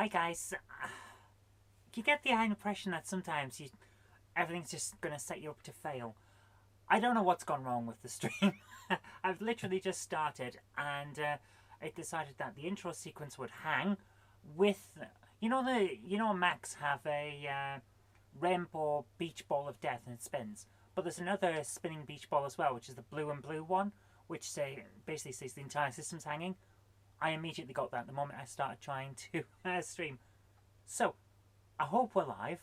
Hi guys. You get the impression that sometimes everything's just going to set you up to fail. I don't know what's gone wrong with the stream. I've literally just started and it decided that the intro sequence would hang with, Macs have a rainbow beach ball of death and it spins. But there's another spinning beach ball as well, which is the blue and blue one, which basically says the entire system's hanging. I immediately got that the moment I started trying to stream. So, I hope we're live.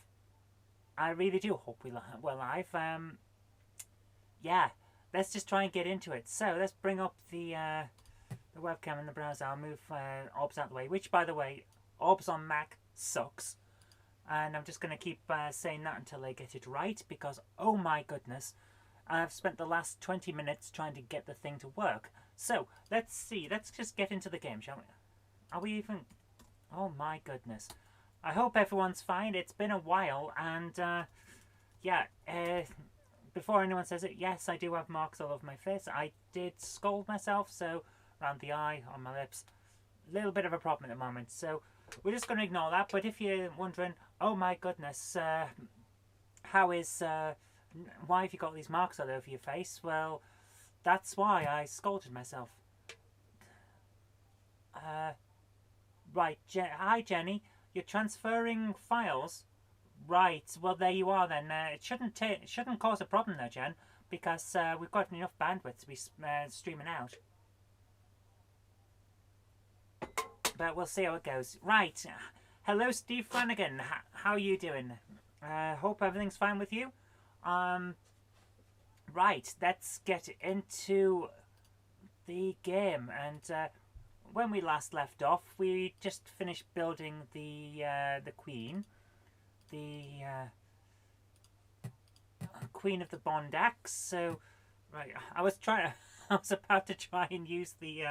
I really do hope we're live. Yeah, let's just try and get into it. So, let's bring up the webcam in the browser. I'll move Orbs out of the way, which, by the way, Orbs on Mac sucks. And I'm just going to keep saying that until I get it right, because, oh my goodness, I've spent the last 20 minutes trying to get the thing to work. So, let's see. Let's just get into the game, shall we? Are we even... Oh my goodness. I hope everyone's fine. It's been a while, and before anyone says it, yes, I do have marks all over my face. I did scald myself, so around the eye, on my lips. A little bit of a problem at the moment, so we're just going to ignore that. But if you're wondering, oh my goodness, why have you got these marks all over your face? Well, that's why I scalded myself. Right, hi Jenny. You're transferring files, right? Well, there you are then. It shouldn't cause a problem though, Jen, because we've got enough bandwidth to be streaming out. But we'll see how it goes. Right, hello, Steve Flanagan. How are you doing? Hope everything's fine with you. Right, let's get into the game. And when we last left off, we just finished building the Queen, the Queen of the Bond Axe. So, right, I was about to try and use the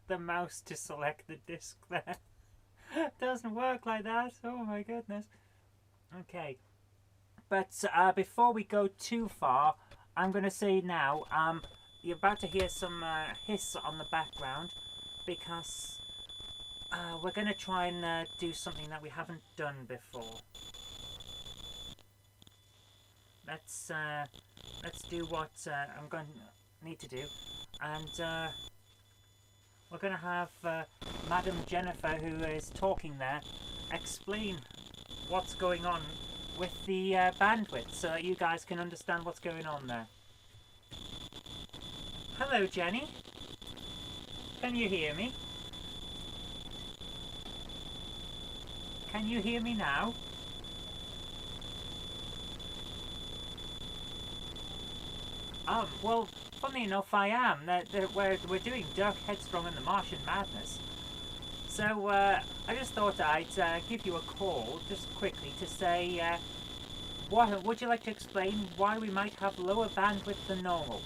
the mouse to select the disc there. Doesn't work like that. Oh my goodness. Okay. But before we go too far, I'm going to say now, you're about to hear some hiss on the background because we're going to try and do something that we haven't done before. Let's do what I'm going to need to do, and we're going to have Madam Jennifer, who is talking there, explain what's going on with the bandwidth so that you guys can understand what's going on there. Hello, Jenny. Can you hear me? Can you hear me now? Well, funny enough, I am. We're doing Dirk Headstrong and the Martian Madness. So, I just thought I'd give you a call, just quickly, to say, would you like to explain why we might have lower bandwidth than normal?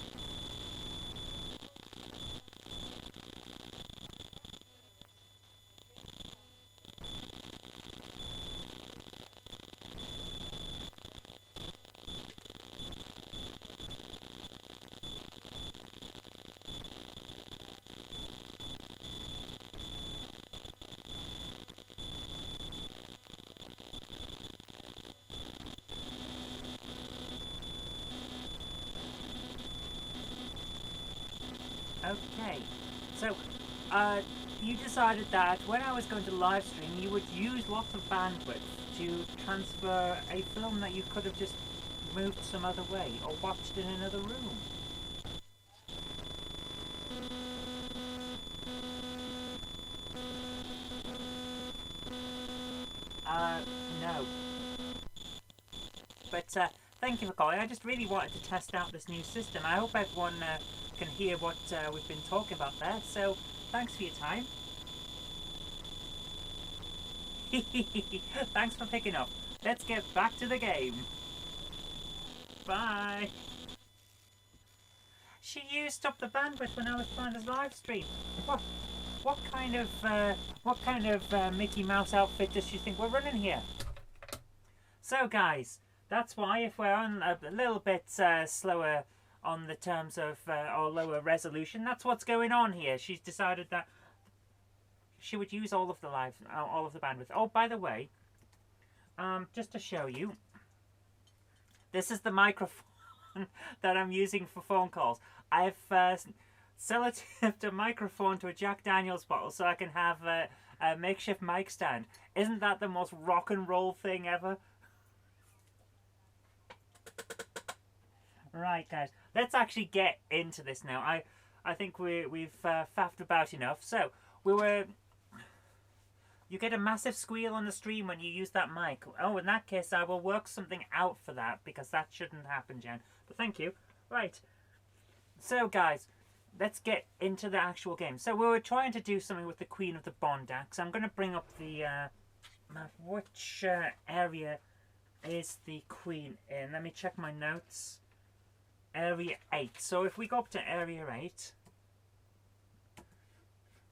Okay, so you decided that when I was going to live stream, you would use lots of bandwidth to transfer a film that you could have just moved some other way or watched in another room. No. But thank you for calling. I just really wanted to test out this new system. I hope everyone can hear what we've been talking about there. So, thanks for your time. Thanks for picking up. Let's get back to the game. Bye. She used up the bandwidth when I was trying to live stream. What kind of Mickey Mouse outfit does she think we're running here? So, guys, that's why if we're on a little bit slower on the terms of or lower resolution, that's what's going on here. She's decided that she would use all of the all of the bandwidth. Oh, by the way, just to show you, this is the microphone that I'm using for phone calls. I've sellotaped a microphone to a Jack Daniels bottle so I can have a makeshift mic stand. Isn't that the most rock and roll thing ever? Right, guys, let's actually get into this now. I think we've faffed about enough. So you get a massive squeal on the stream when you use that mic. Oh, in that case, I will work something out for that, because that shouldn't happen, Jen. But thank you. Right. So, guys, let's get into the actual game. So we were trying to do something with the Queen of the Bondac. I'm going to bring up the map. Which area is the Queen in? Let me check my notes. Area 8. So if we go up to Area 8,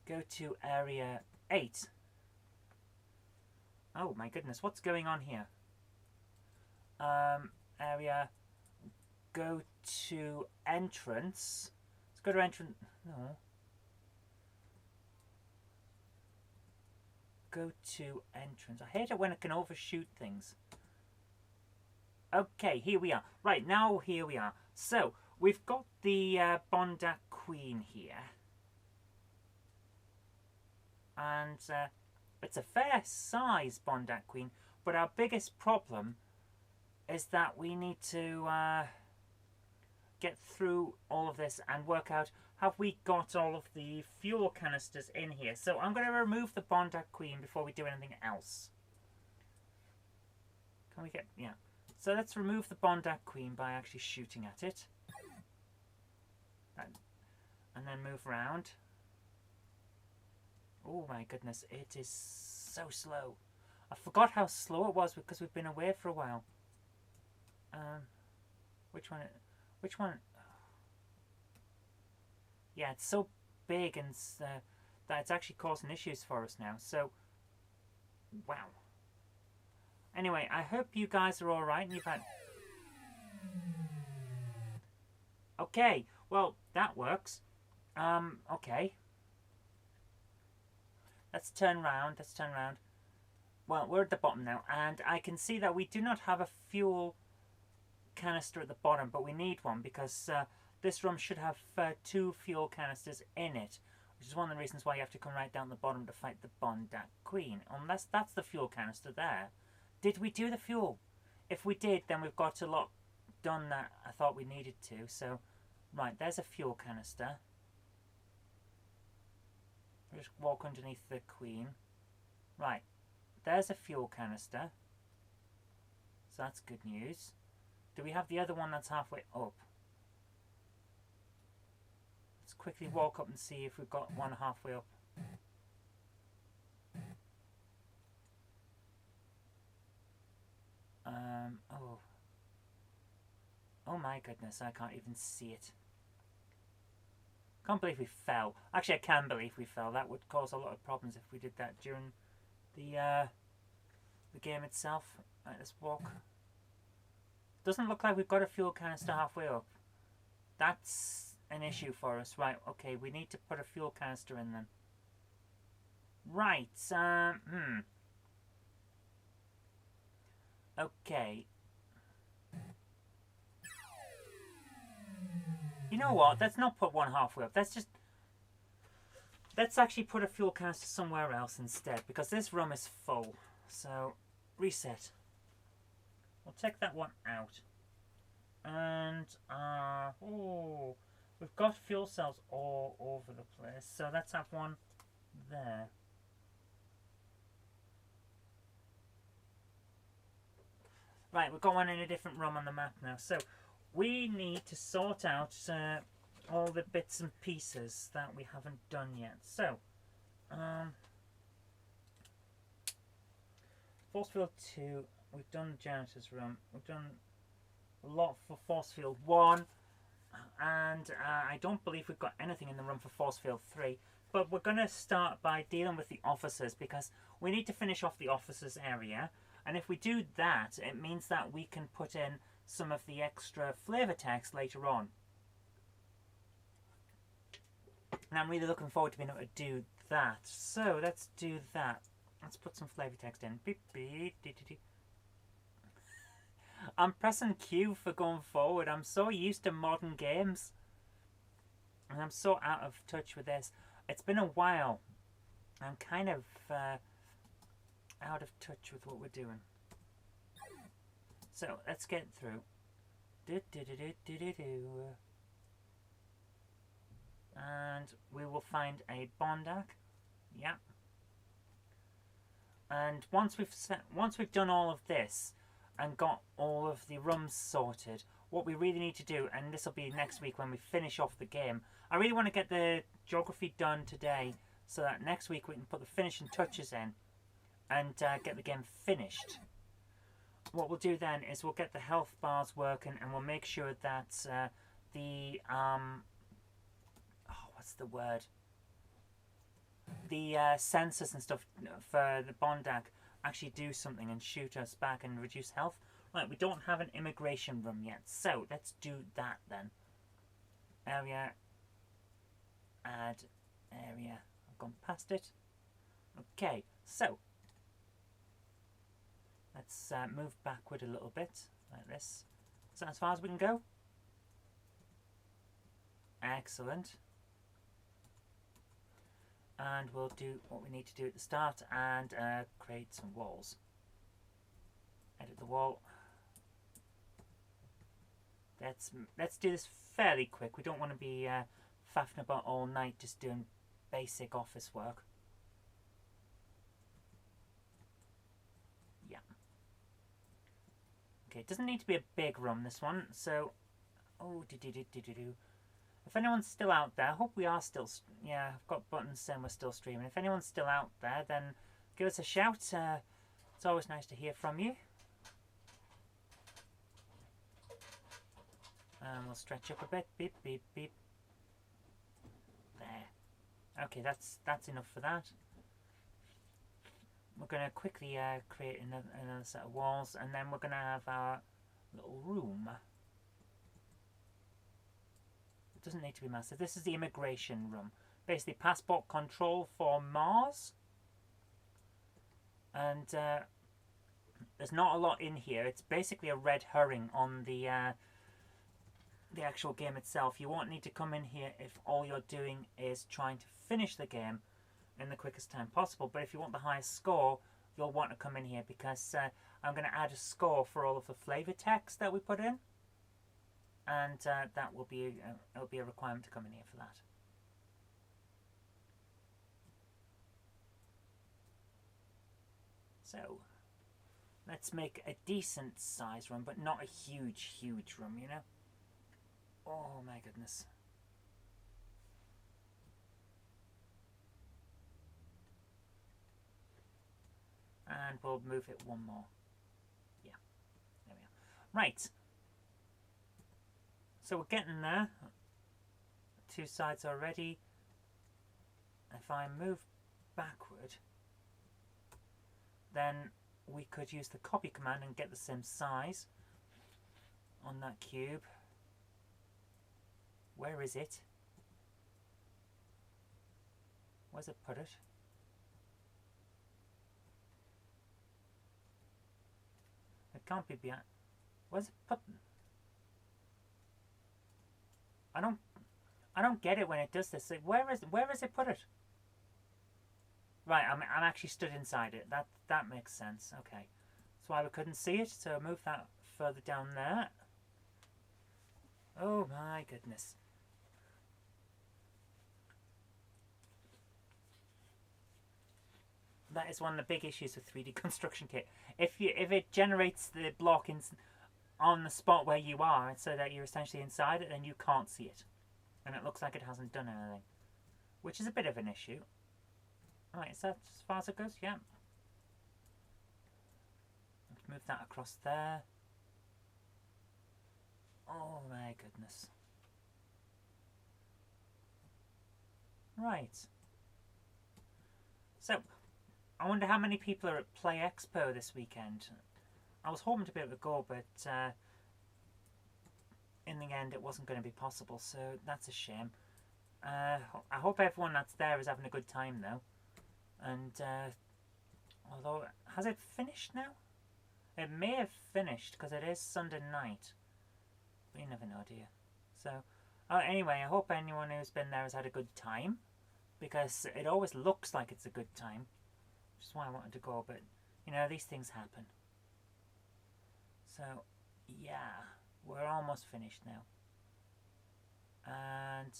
go to Area 8. Oh my goodness, what's going on here? Area, go to entrance. Let's go to entrance. No. Go to entrance. I hate it when it can overshoot things. Okay, here we are. Right, now here we are. So, we've got the Bondac Queen here. And it's a fair size Bondac Queen, but our biggest problem is that we need to get through all of this and work out, have we got all of the fuel canisters in here? So I'm going to remove the Bondac Queen before we do anything else. Can we get... yeah. So let's remove the Bondac Queen by actually shooting at it. And then move around. Oh my goodness, it is so slow. I forgot how slow it was because we've been away for a while. Which one? Which one? Yeah, it's so big and that it's actually causing issues for us now. So, wow. Anyway, I hope you guys are all right and you've had... Okay, well, that works. Okay. Let's turn around, let's turn around. Well, we're at the bottom now, and I can see that we do not have a fuel canister at the bottom, but we need one because this room should have 2 fuel canisters in it, which is one of the reasons why you have to come right down the bottom to fight the Bondac Queen, unless that's the fuel canister there. Did we do the fuel? If we did, then we've got a lot done that I thought we needed to. So, right, there's a fuel canister. We'll just walk underneath the Queen. Right, there's a fuel canister. So that's good news. Do we have the other one that's halfway up? Let's quickly walk up and see if we've got one halfway up. Oh. Oh my goodness, I can't even see it. Can't believe we fell. Actually, I can believe we fell. That would cause a lot of problems if we did that during the game itself. Right, let's walk. Doesn't look like we've got a fuel canister halfway up. That's an issue for us. Right, okay, we need to put a fuel canister in then. Right, Okay. You know what? Let's not put one halfway up. Let's actually put a fuel canister somewhere else instead, because this room is full. So, reset. We'll take that one out. And, oh, we've got fuel cells all over the place. So let's have one there. Right, we've got one in a different room on the map now. So, we need to sort out all the bits and pieces that we haven't done yet. So, force field 2, we've done the janitor's room. We've done a lot for force field 1. And I don't believe we've got anything in the room for force field 3. But we're going to start by dealing with the officers, because we need to finish off the officers area. And if we do that, it means that we can put in some of the extra flavor text later on. And I'm really looking forward to being able to do that. So let's do that. Let's put some flavor text in. Beep, beep, dee, dee, dee. I'm pressing Q for going forward. I'm so used to modern games. And I'm so out of touch with this. It's been a while. I'm kind of out of touch with what we're doing. So let's get through. And we will find a Bondak. Yeah. And once we've done all of this and got all of the rums sorted, what we really need to do, and this will be next week when we finish off the game, I really want to get the geography done today so that next week we can put the finishing touches in and get the game finished. What we'll do then is we'll get the health bars working, and we'll make sure that the what's the word? The sensors and stuff for the Bondak actually do something and shoot us back and reduce health. Right, we don't have an immigration room yet, so let's do that then. Area, add area. I've gone past it. Okay, so let's move backward a little bit like this. Is that as far as we can go? Excellent. And we'll do what we need to do at the start and create some walls. Edit the wall. Let's do this fairly quick. We don't want to be faffing about all night just doing basic office work. Yeah. Okay, it doesn't need to be a big room, this one. So, if anyone's still out there, I hope we are still, yeah, I've got buttons saying we're still streaming. If anyone's still out there, then give us a shout. It's always nice to hear from you. And we'll stretch up a bit. Beep, beep, beep. There. Okay, that's enough for that. We're going to quickly create another set of walls, and then we're going to have our little room. It doesn't need to be massive. This is the immigration room. Basically, passport control for Mars. And there's not a lot in here. It's basically a red herring on the actual game itself. You won't need to come in here if all you're doing is trying to finish the game in the quickest time possible. But if you want the highest score, you'll want to come in here because I'm going to add a score for all of the flavor text that we put in. And that will be it'll be a requirement to come in here for that. So let's make a decent size room, but not a huge room, you know. Oh my goodness. And we'll move it one more. Yeah, there we are. Right. So we're getting there. Two sides already. If I move backward, then we could use the copy command and get the same size on that cube. Where is it? Where's it put it? It can't be behind. Where's it put? I don't get it when it does this. Like, where is it put it? Right, I'm actually stood inside it. That makes sense. Okay, that's why we couldn't see it. So move that further down there. Oh my goodness. That is one of the big issues with 3D Construction Kit. If it generates the block on the spot where you are, so that you're essentially inside it, then you can't see it, and it looks like it hasn't done anything, which is a bit of an issue. Right, is that as far as it goes? Yeah. Let's move that across there. Oh my goodness. Right. So, I wonder how many people are at Play Expo this weekend. I was hoping to be able to go, but in the end it wasn't going to be possible, so that's a shame. I hope everyone that's there is having a good time though. And although, has it finished now? It may have finished because it is Sunday night. But you never know, do you? So, anyway, I hope anyone who's been there has had a good time. Because it always looks like it's a good time. Which is why I wanted to go, but, you know, these things happen. So, yeah, we're almost finished now. And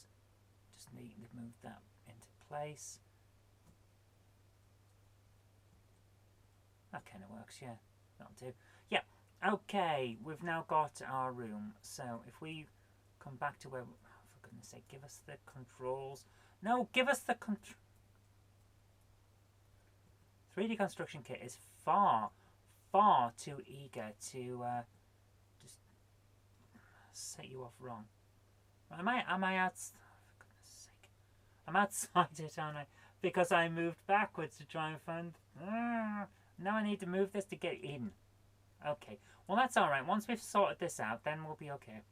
just need to move that into place. That kind of works, yeah. That'll do. Yeah, okay, we've now got our room. So if we come back to where, oh, for goodness sake, give us the controls. No, give us the 3D construction kit is far, far too eager to just set you off wrong. Am I out? For goodness sake, I'm outside it, aren't I? Because I moved backwards to try and find. Now I need to move this to get in. Okay, well that's alright. Once we've sorted this out, then we'll be okay.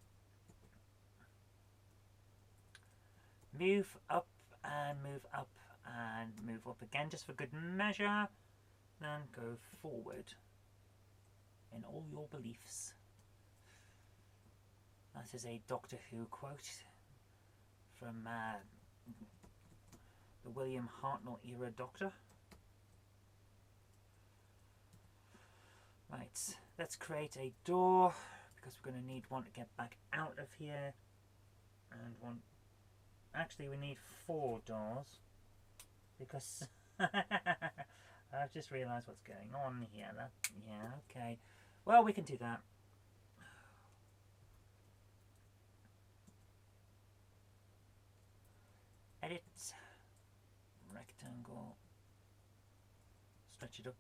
Move up and move up and move up again just for good measure. Then go forward in all your beliefs. That is a Doctor Who quote from the William Hartnell era Doctor. Right, let's create a door because we're going to need one to get back out of here, and one. Actually, we need 4 doors because I've just realised what's going on here. Yeah, okay. Well, we can do that. Edit rectangle. Stretch it up.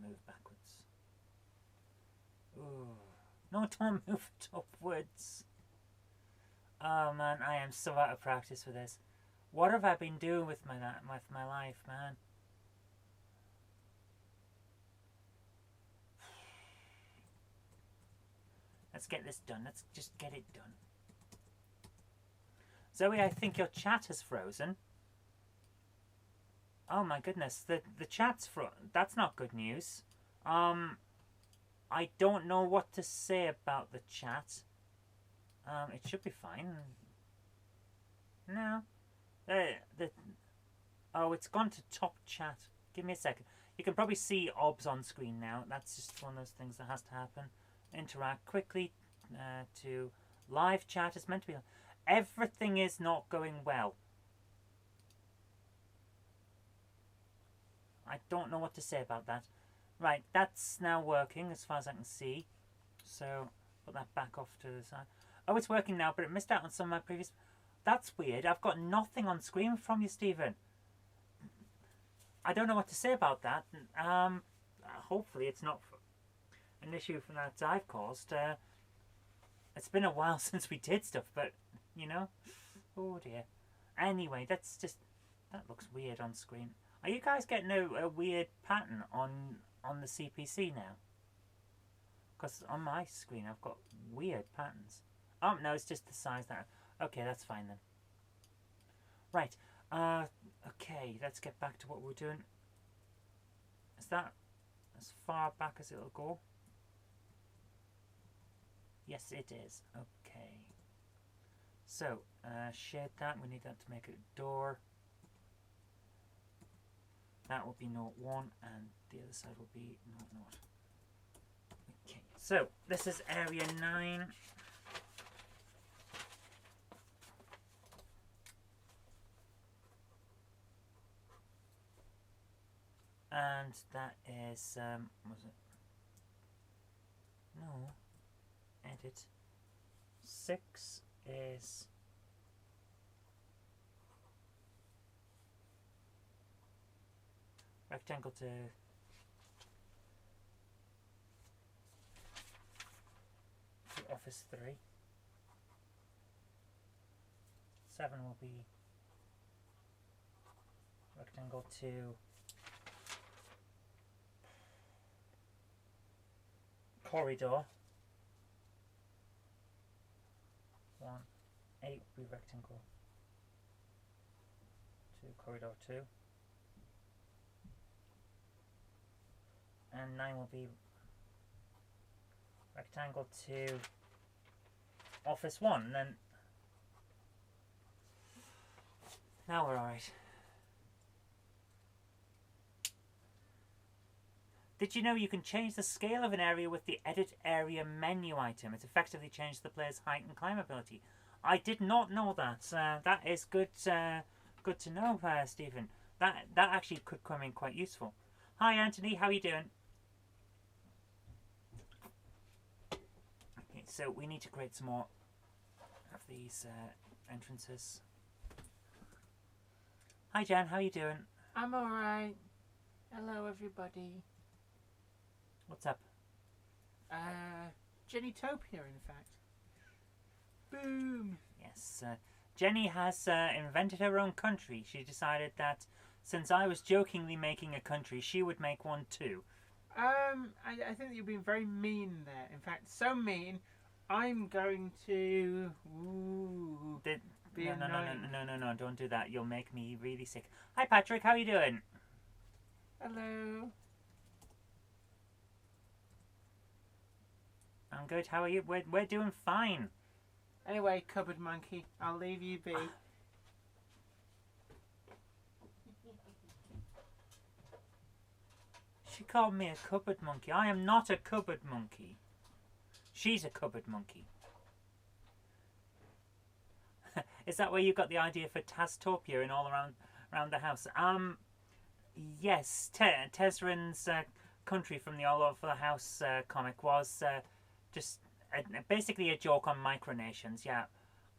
Move backwards. Ooh. No, don't move it upwards. Oh man, I am so out of practice for this. What have I been doing with my life, man? Let's get this done. Let's just get it done. Zoe, I think your chat has frozen. Oh my goodness, the chat's that's not good news. I don't know what to say about the chat. It should be fine. No. Oh, it's gone to top chat. Give me a second. You can probably see OBS on screen now. That's just one of those things that has to happen. Interact quickly to live chat. It's meant to be. Everything is not going well. I don't know what to say about that. Right, that's now working as far as I can see. So, put that back off to the side. Oh, it's working now, but it missed out on some of my previous... That's weird. I've got nothing on screen from you, Stephen. I don't know what to say about that. Hopefully it's not an issue from that I've caused. It's been a while since we did stuff, but, you know. Oh, dear. Anyway, that's just... That looks weird on screen. Are you guys getting a weird pattern on the CPC now? Because on my screen I've got weird patterns. Oh, no, it's just the size that... Okay, that's fine then. Right. Okay, let's get back to what we're doing. Is that as far back as it'll go? Yes, it is. Okay. So, shade that. We need that to make it a door. That will be note 1, and the other side will be note 0. Okay, so this is area 9. And that is, was it? No. Edit. 6 is... rectangle to office 3. 7 will be rectangle to corridor. 8 will be rectangle 2, corridor 2. And 9 will be rectangle 2, office 1. And then now we're alright. Did you know you can change the scale of an area with the Edit Area menu item? It effectively changes the player's height and climbability. I did not know that. That is good. Good to know, Stephen. That actually could come in quite useful. Hi, Anthony. How are you doing? Okay, so we need to create some more of these entrances. Hi, Jan. How are you doing? I'm alright. Hello, everybody. What's up? Jennytopia, in fact. Boom! Yes, Jenny has invented her own country. She decided that since I was jokingly making a country, she would make one too. I think you've been very mean there. In fact, so mean, I'm going to... Ooh, No, don't do that. You'll make me really sick. Hi, Patrick. How are you doing? Hello. I'm good. How are you? We're doing fine. Anyway, cupboard monkey, I'll leave you be. She called me a cupboard monkey. I am not a cupboard monkey. She's a cupboard monkey. Is that where you got the idea for Taztopia and all around the house? Yes. Tezrin's country from the All Over the House comic was just basically a joke on micronations. Yeah,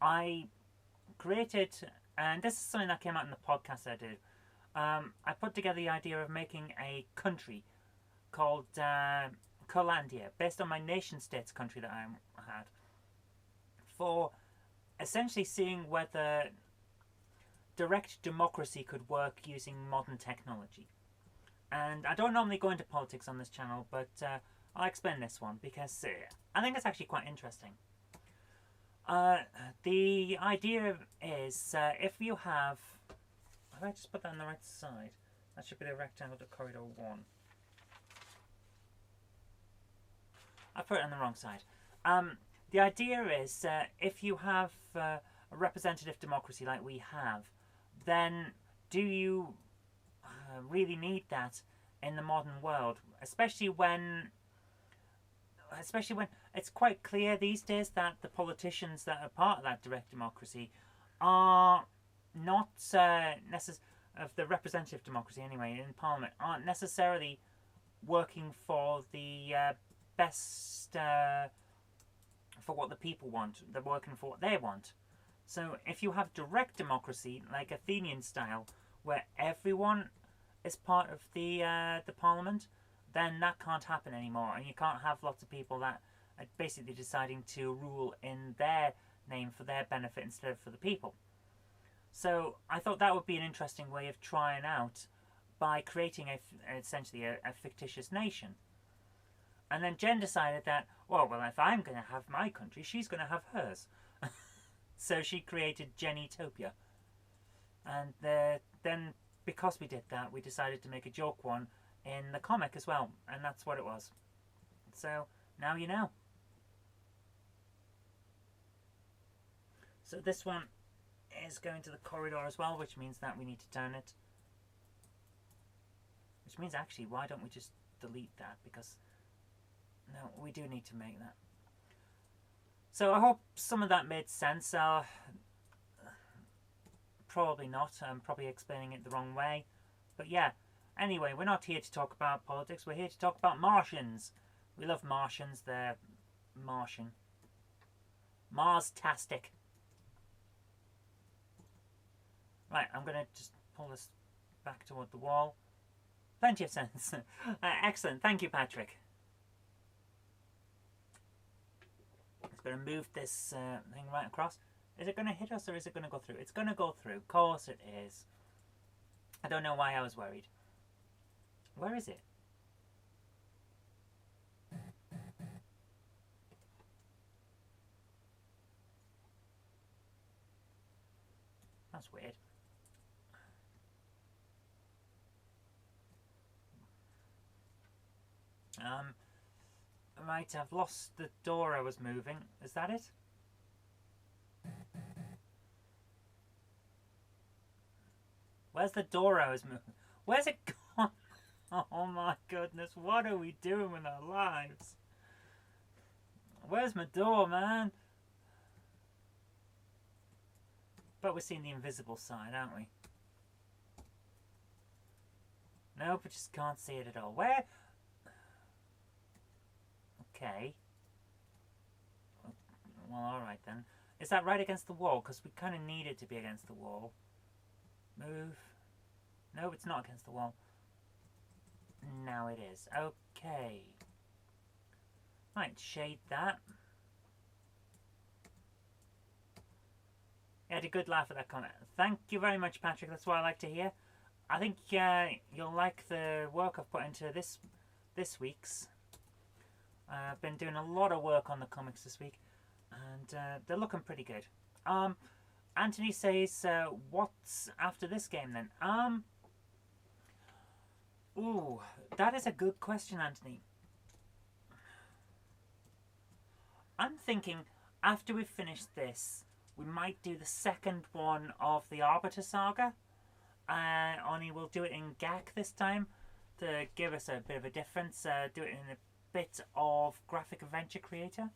I created, and this is something that came out in the podcast I did. I put together the idea of making a country called Colandia, based on my nation states country that I had, for essentially seeing whether direct democracy could work using modern technology. And I don't normally go into politics on this channel, but I'll explain this one because I think it's actually quite interesting. The idea is if you have... Have I just put that on the right side? That should be the rectangle to corridor 1. I put it on the wrong side. The idea is if you have a representative democracy like we have, then do you really need that in the modern world? Especially when it's quite clear these days that the politicians that are part of that direct democracy are not of the representative democracy anyway in Parliament, aren't necessarily working for the best for what the people want. They're working for what they want. So if you have direct democracy like Athenian style, where everyone is part of the Parliament, then that can't happen anymore, and you can't have lots of people that are basically deciding to rule in their name for their benefit instead of for the people. So I thought that would be an interesting way of trying out by creating essentially a fictitious nation. And then Jen decided that, well, if I'm going to have my country, she's going to have hers. So she created Jennytopia. And then, because we did that, we decided to make a joke one in the comic as well. And that's what it was. So, now you know. So this one is going to the corridor as well, which means that we need to turn it. Which means, actually, why don't we just delete that? Because, no, we do need to make that. So I hope some of that made sense. Probably not. I'm probably explaining it the wrong way. But yeah, anyway, we're not here to talk about politics. We're here to talk about Martians. We love Martians. They're Martian. Mars-tastic. Right, I'm going to just pull this back toward the wall. Plenty of sense. Excellent. Thank you, Patrick. Just going to move this thing right across. Is it going to hit us or is it going to go through? It's going to go through. Of course it is. I don't know why I was worried. Where is it? That's weird. Right, I've lost the door I was moving. Is that it? Where's the door I was moving? Where's it gone? Oh my goodness, what are we doing with our lives? Where's my door, man? But we're seeing the invisible side, aren't we? Nope, I just can't see it at all. Where? Okay. Well, alright then. Is that right against the wall? Because we kind of need it to be against the wall. Move. No, it's not against the wall. Now it is. Okay. Right, shade that. You had a good laugh at that comment. Thank you very much, Patrick. That's what I like to hear. I think you'll like the work I've put into this week's. I've been doing a lot of work on the comics this week, and they're looking pretty good. Anthony says, what's after this game then? Ooh, that is a good question, Anthony. I'm thinking after we've finished this, we might do the second one of the Arbiter Saga. Only we'll do it in GAC this time to give us a bit of a difference. Do it in a bit of Graphic Adventure Creator.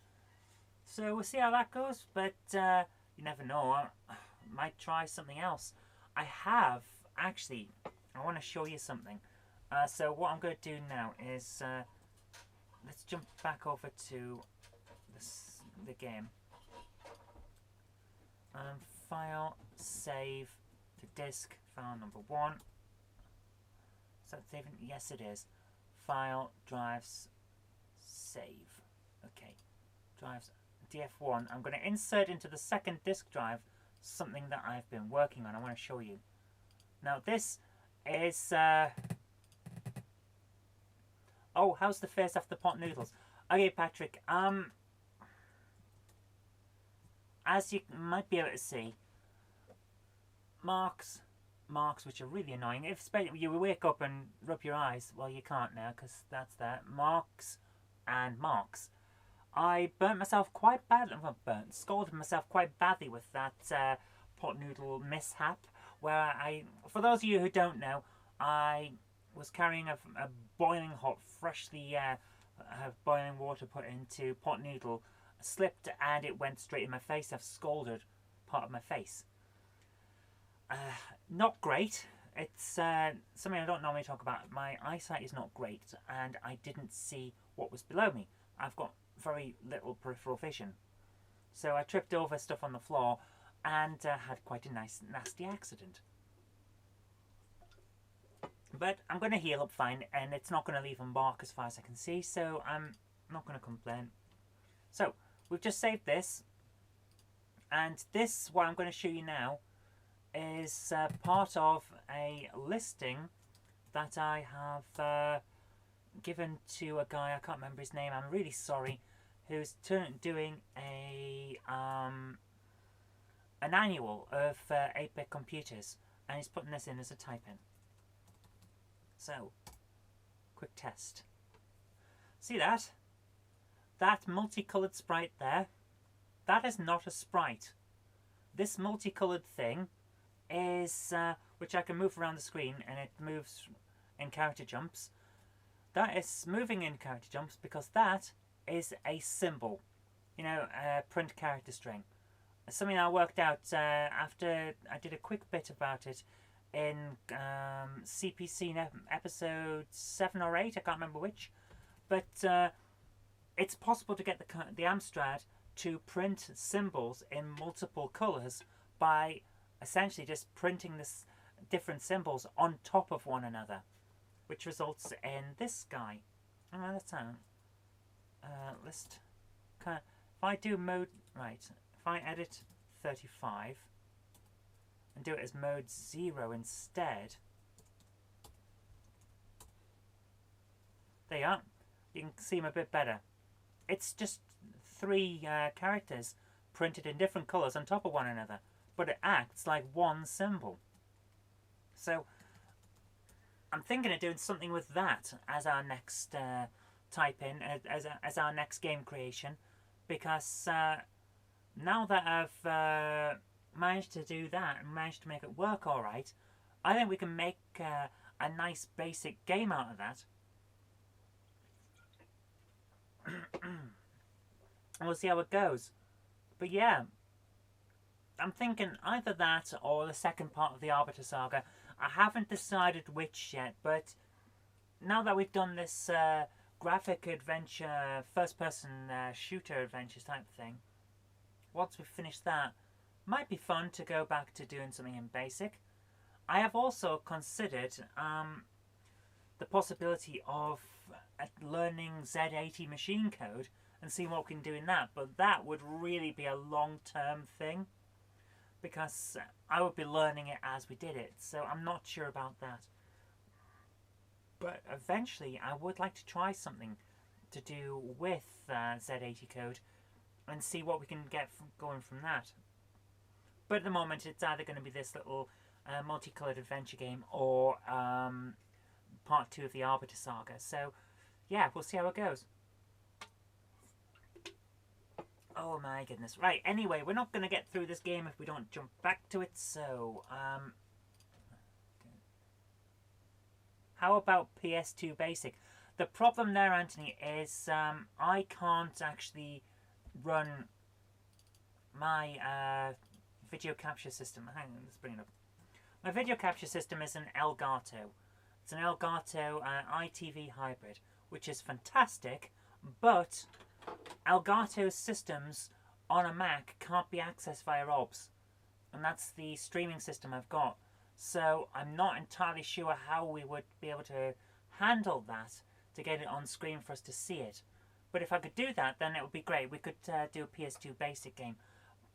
So we'll see how that goes, but you never know. I might try something else. I have, actually, I want to show you something. So what I'm going to do now is, let's jump back over to the game. File, save to disk, file number 1. Is that saving? Yes, it is. File, drives, save. Okay, drives, DF1. I'm going to insert into the second disk drive something that I've been working on. I want to show you. Now this is oh, how's the face after pot noodles? Okay, Patrick, as you might be able to see, marks which are really annoying. If you wake up and rub your eyes, well, you can't now because that's that. Marks and marks. I burnt myself quite badly. Well, scalded myself quite badly with that pot noodle mishap. Where for those of you who don't know, I was carrying a boiling hot, freshly boiling water put into pot noodle, slipped and it went straight in my face. I've scalded part of my face. Not great. It's something I don't normally talk about. My eyesight is not great, and I didn't see what was below me. I've got very little peripheral vision, so I tripped over stuff on the floor and had quite a nasty accident. But I'm going to heal up fine, and it's not going to leave a mark as far as I can see, so I'm not going to complain. So we've just saved this, and this, what I'm going to show you now, is part of a listing that I have given to a guy, I can't remember his name, I'm really sorry, who's doing a an annual of 8-bit computers, and he's putting this in as a type-in. So, quick test. See that? That multicoloured sprite there, that is not a sprite. This multicoloured thing is, which I can move around the screen and it moves in character jumps. That is moving in character jumps because that is a symbol. You know, a print character string. Something I worked out after I did a quick bit about it in CPC episode 7 or 8, I can't remember which. But it's possible to get the Amstrad to print symbols in multiple colours by essentially just printing this different symbols on top of one another, which results in this guy. Oh, that's how. List. If I do mode right, if I edit 35 and do it as mode 0 instead, there you are. You can see them a bit better. It's just 3 characters printed in different colours on top of one another. but it acts like one symbol. So I'm thinking of doing something with that as our next type in, as our next game creation, because now that I've managed to do that and managed to make it work all right, I think we can make a nice basic game out of that. And we'll see how it goes. But yeah, I'm thinking either that or the second part of the Arbiter Saga. I haven't decided which yet, but now that we've done this graphic adventure, first-person shooter adventure type thing, once we've finished that, might be fun to go back to doing something in BASIC. I have also considered the possibility of learning Z80 machine code and seeing what we can do in that, but that would really be a long-term thing because I would be learning it as we did it, so I'm not sure about that. But eventually I would like to try something to do with Z80 code and see what we can get going from that. But at the moment it's either going to be this little multicoloured adventure game or part 2 of the Arbiter Saga. So yeah, we'll see how it goes. Oh my goodness. Right, anyway, we're not going to get through this game if we don't jump back to it, so how about PS2 Basic? The problem there, Anthony, is I can't actually run my video capture system. Hang on, let's bring it up. My video capture system is an Elgato. It's an Elgato ITV hybrid, which is fantastic, but Elgato systems on a Mac can't be accessed via OBS, and that's the streaming system I've got. So I'm not entirely sure how we would be able to handle that to get it on screen for us to see it. But if I could do that, then it would be great. We could do a PS2 Basic game,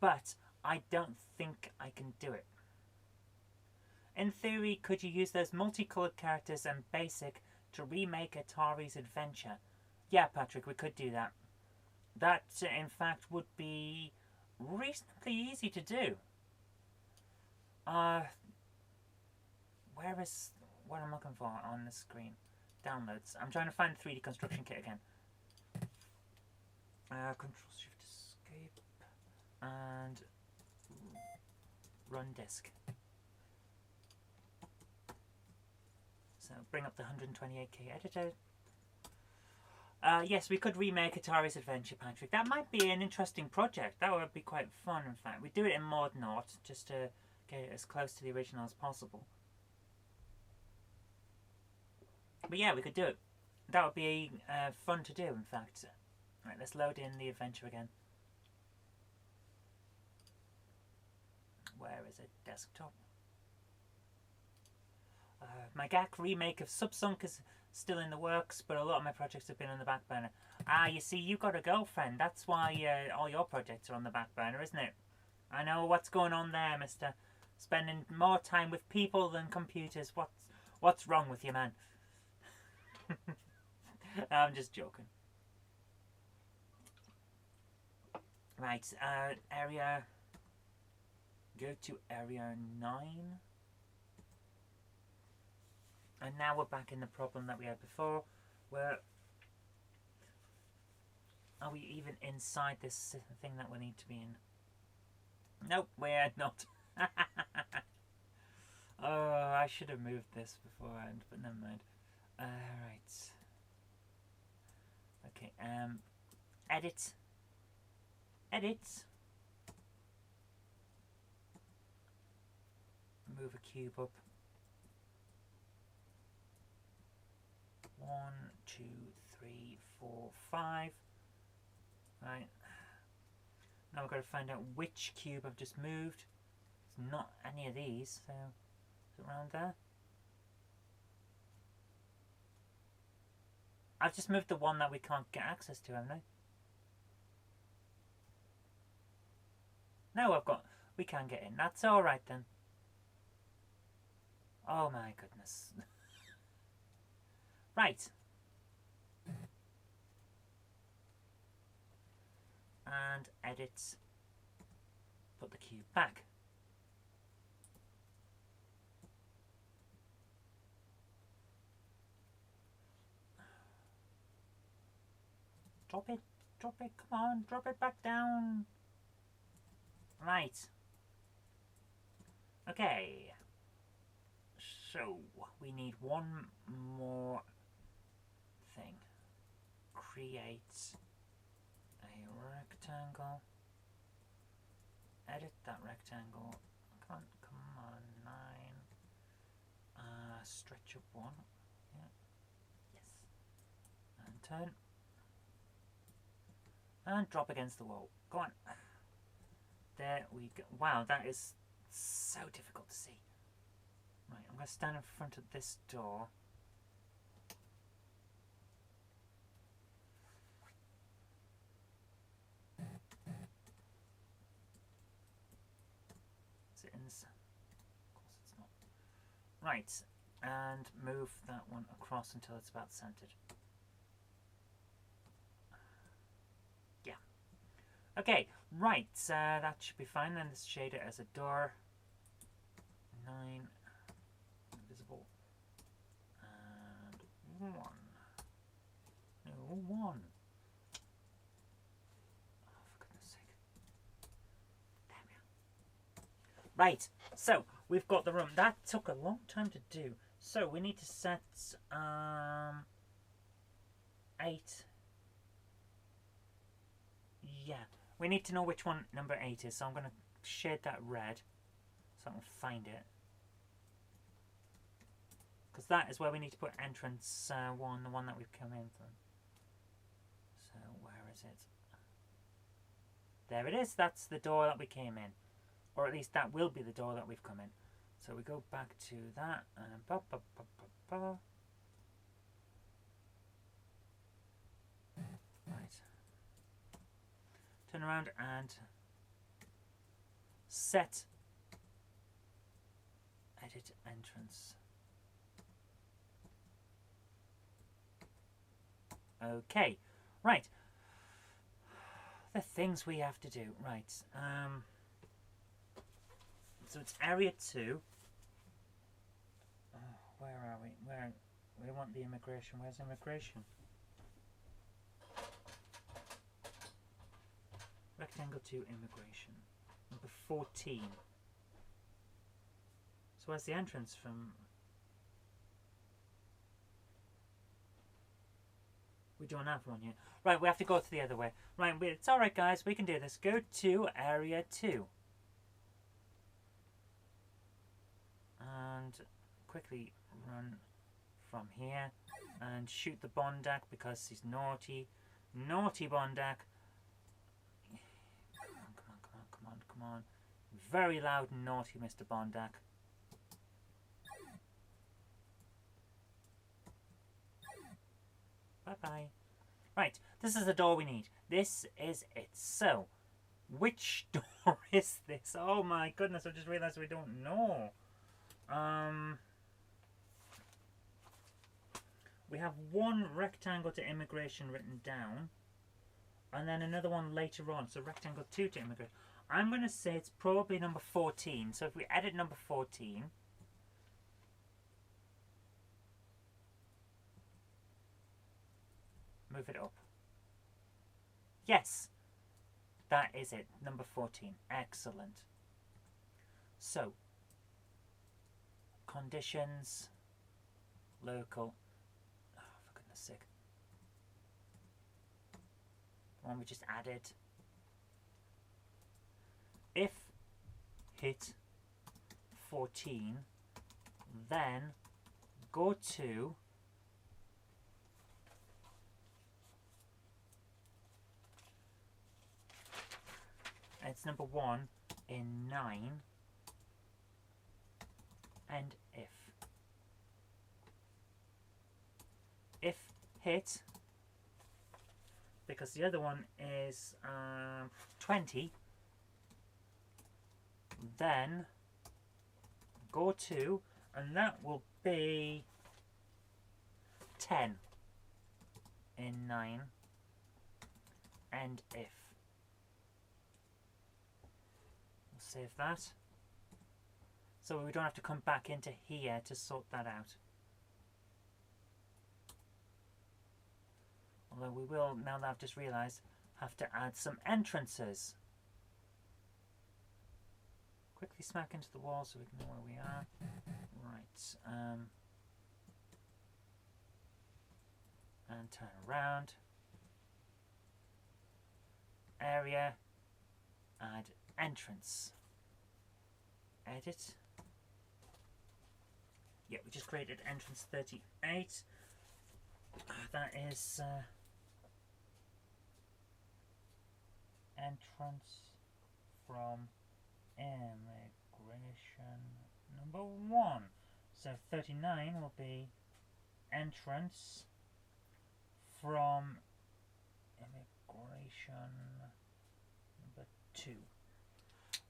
but I don't think I can do it. In theory, could you use those multicolored characters and BASIC to remake Atari's Adventure? Yeah, Patrick, we could do that. That, in fact, would be reasonably easy to do. Where is what I'm looking for on the screen? Downloads. I'm trying to find the 3D construction kit again. Control Shift Escape and run disk. So bring up the 128K editor. Yes, we could remake Atari's Adventure, Patrick. That might be an interesting project. That would be quite fun, in fact. We'd do it in Mod Naught, just to get it as close to the original as possible. But yeah, we could do it. That would be fun to do, in fact. Right, let's load in the adventure again. Where is it? Desktop. My GAC remake of Subsunk is still in the works, but a lot of my projects have been on the back burner. Ah, you see, you've got a girlfriend. That's why all your projects are on the back burner, isn't it? I know what's going on there, mister. Spending more time with people than computers. What's wrong with you, man? I'm just joking. Right, area... Go to area 9. And now we're back in the problem that we had before, where... Are we even inside this thing that we need to be in? Nope, we're not. Oh, I should have moved this beforehand, but never mind. Right. Okay, edit. Edit. Move a cube up. 1, 2, 3, 4, 5. Right. Now we've got to find out which cube I've just moved. It's not any of these, so is it around there? I've just moved the one that we can't get access to, haven't I? No, we can get in. That's alright then. Oh my goodness. Right. And edit. Put the cube back. Drop it. Drop it. Come on. Drop it back down. Right. Okay. So, we need one more thing. Create a rectangle. Edit that rectangle. Come on, 9. Stretch up 1. Yeah. Yes. And turn. And drop against the wall. Go on. There we go. Wow, that is so difficult to see. Right, I'm going to stand in front of this door. Is it inside? Of course it's not. Right, and move that one across until it's about centered. Yeah. Okay, right, that should be fine. Then let's shade it as a door. 9, invisible, and 1. No, 1. Oh, for goodness sake. There we are. Right, so we've got the room. That took a long time to do. So we need to set 8. Yeah, we need to know which one number 8 is. So I'm going to shade that red so I can find it. Because that is where we need to put entrance 1, the one that we've come in from. So where is it? There it is. That's the door that we came in. Or at least that will be the door that we've come in. So we go back to that and right. Turn around and set edit entrance. Okay, right. The things we have to do. Right. So it's area 2. Oh, where are we? Where we want the immigration? Where's immigration? Rectangle 2 immigration. Number 14. So where's the entrance from? We don't have one yet. Right, we have to go to the other way. Right, it's alright guys, we can do this. Go to area 2. And quickly run from here and shoot the Bondak because he's naughty. Naughty Bondak. Come on. Very loud and naughty, Mr. Bondak. Bye-bye. Right, this is the door we need. This is it. So, which door is this? Oh my goodness, I just realised we don't know. We have one rectangle to immigration written down. And then another one later on. So rectangle 2 to immigration. I'm going to say it's probably number 14. So if we edit number 14. Move it up. Yes. That is it. Number 14. Excellent. So. Conditions. Local. Oh, for goodness sake. The one we just added. If hit 14, then go to it's number 1 in 9 and if hit, because the other one is 20, then go to, and that will be 10 in 9 and if. We'll save that so we don't have to come back into here to sort that out. Although we will, now that I've just realised, have to add some entrances. Quickly smack into the wall so we can know where we are. Right. And turn around. Area. Add entrance. Edit. Yeah, we just created entrance 38. That is entrance from immigration number 1. So 39 will be entrance from immigration number 2.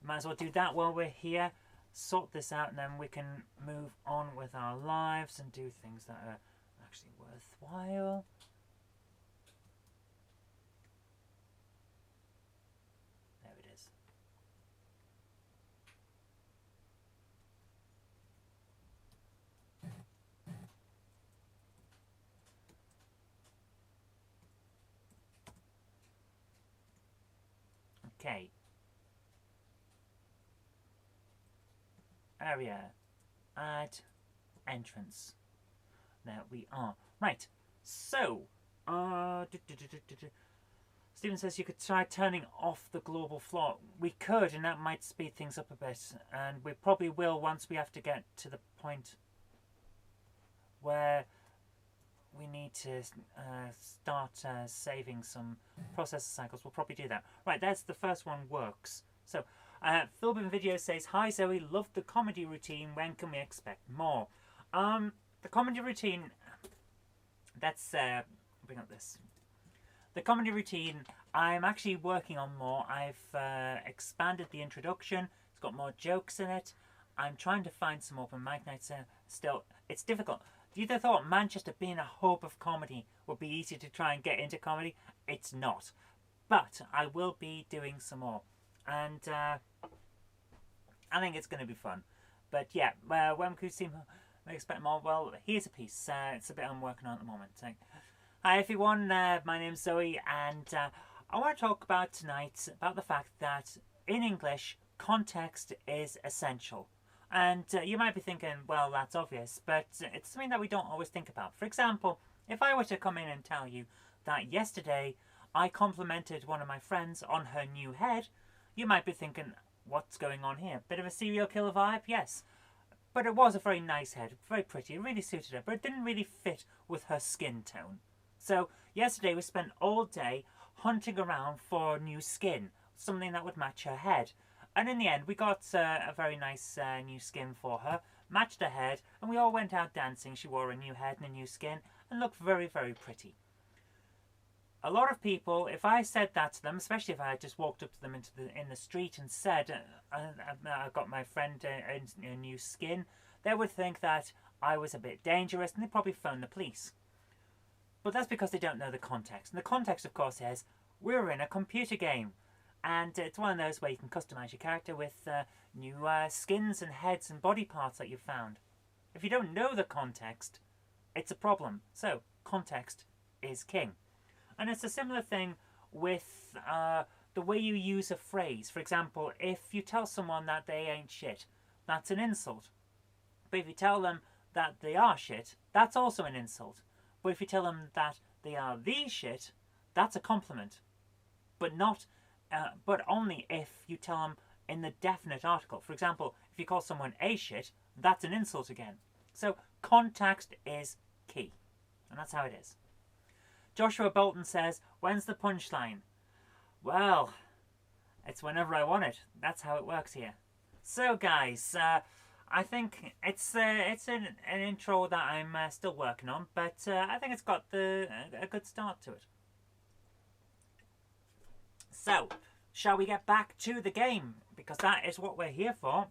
Might as well do that while we're here, sort this out, and then we can move on with our lives and do things that are actually worthwhile. There it is. Okay. Area. Add entrance. There we are. Right. So, Stephen says you could try turning off the global floor. We could, and that might speed things up a bit. And we probably will once we have to get to the point where we need to start saving some processor cycles. We'll probably do that. Right, that's the first one works. So, Philbin Video says, "Hi Zoe, loved the comedy routine. When can we expect more?" The comedy routine, let's bring up this. The comedy routine, I'm actually working on more. I've expanded the introduction. It's got more jokes in it. I'm trying to find some open mic nights. Still, it's difficult. You'd have thought Manchester being a hub of comedy would be easy to try and get into comedy. It's not. But I will be doing some more. And I think it's going to be fun. But yeah, when could you see more? I expect more. Well, here's a piece. It's a bit I'm working on at the moment. So, hi everyone, my name's Zoe, and I want to talk about tonight about the fact that in English, context is essential. And you might be thinking, well, that's obvious, but it's something that we don't always think about. For example, if I were to come in and tell you that yesterday I complimented one of my friends on her new head, you might be thinking, what's going on here? Bit of a serial killer vibe? Yes. But it was a very nice head, very pretty, it really suited her, but it didn't really fit with her skin tone. So yesterday we spent all day hunting around for new skin, something that would match her head. And in the end we got a very nice new skin for her, matched her head, and we all went out dancing. She wore a new head and a new skin and looked very, very pretty. A lot of people, if I said that to them, especially if I had just walked up to them in the street and said, I got my friend a new skin, they would think that I was a bit dangerous and they'd probably phone the police. But that's because they don't know the context. And the context, of course, is we're in a computer game. And it's one of those where you can customise your character with new skins and heads and body parts that you've found. If you don't know the context, it's a problem. So, context is king. And it's a similar thing with the way you use a phrase. For example, if you tell someone that they ain't shit, that's an insult. But if you tell them that they are shit, that's also an insult. But if you tell them that they are the shit, that's a compliment. But only if you tell them in the definite article. For example, if you call someone a shit, that's an insult again. So context is key. And that's how it is. Joshua Bolton says, when's the punchline? Well, it's whenever I want it. That's how it works here. So guys, I think it's an intro that I'm still working on, but I think it's got a good start to it. So, shall we get back to the game? Because that is what we're here for.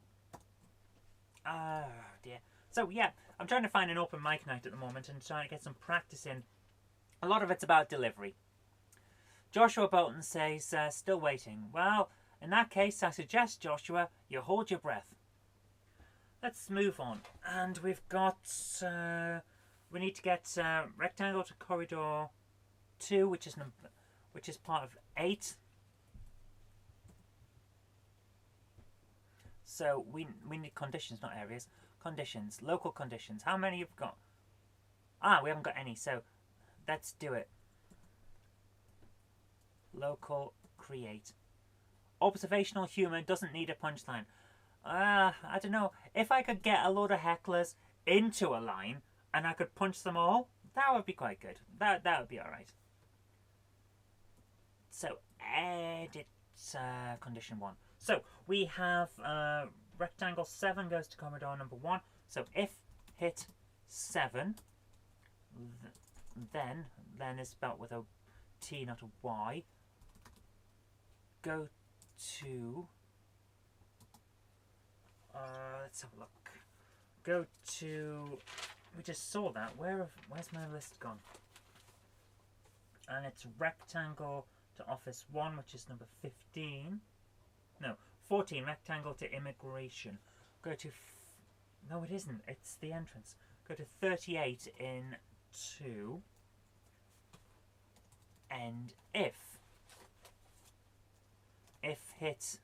Oh dear. So yeah, I'm trying to find an open mic night at the moment and trying to get some practice in. A lot of it's about delivery. Joshua Bolton says, still waiting. Well, in that case, I suggest, Joshua, you hold your breath. Let's move on. And we've got... we need to get rectangle to corridor 2, which is part of 8. So we need conditions, not areas. Conditions, local conditions. How many you've got? Ah, we haven't got any, so let's do it. Local create. Observational human doesn't need a punchline. I don't know. If I could get a load of hecklers into a line and I could punch them all, that would be quite good. That would be alright. So edit condition 1. So we have rectangle 7 goes to corridor number 1. So if hit 7, then is spelled with a T, not a Y. Go to let's have a look. Go to, we just saw that. Where's my list gone? And it's rectangle to office 1, which is number 15. No, 14, rectangle to immigration. Go to, no it isn't, it's the entrance. Go to 38 in 2. And if hit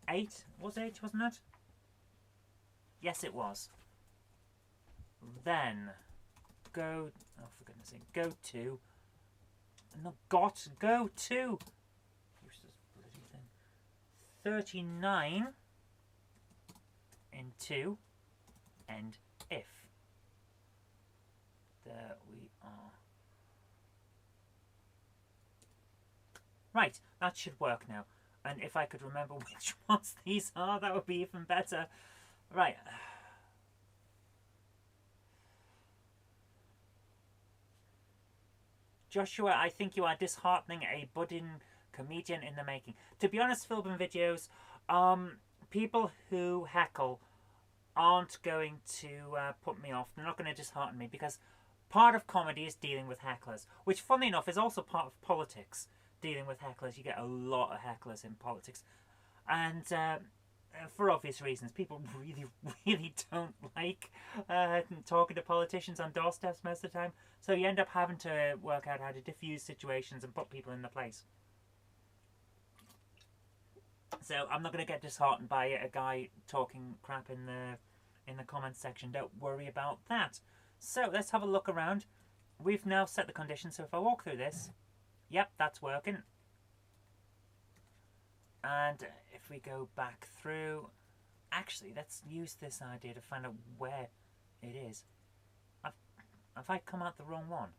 8, was 8, wasn't it? Yes, it was. Then go, oh for goodness sake, go to, no, go to, useless bloody thing, 39 in 2, and if. There we are. Right, that should work now. And if I could remember which ones these are, that would be even better. Right. Joshua, I think you are disheartening, a budding comedian in the making. To be honest, film videos, people who heckle aren't going to put me off. They're not going to dishearten me, because part of comedy is dealing with hecklers, which, funnily enough, is also part of politics. Dealing with hecklers, you get a lot of hecklers in politics, and for obvious reasons, people really don't like talking to politicians on doorsteps most of the time. So you end up having to work out how to diffuse situations and put people in their place. So I'm not going to get disheartened by a guy talking crap in the comments section. Don't worry about that. So let's have a look around. We've now set the conditions. So if I walk through this. Yep, that's working. And if we go back through, actually, let's use this idea to find out where it is. Have I come out the wrong one?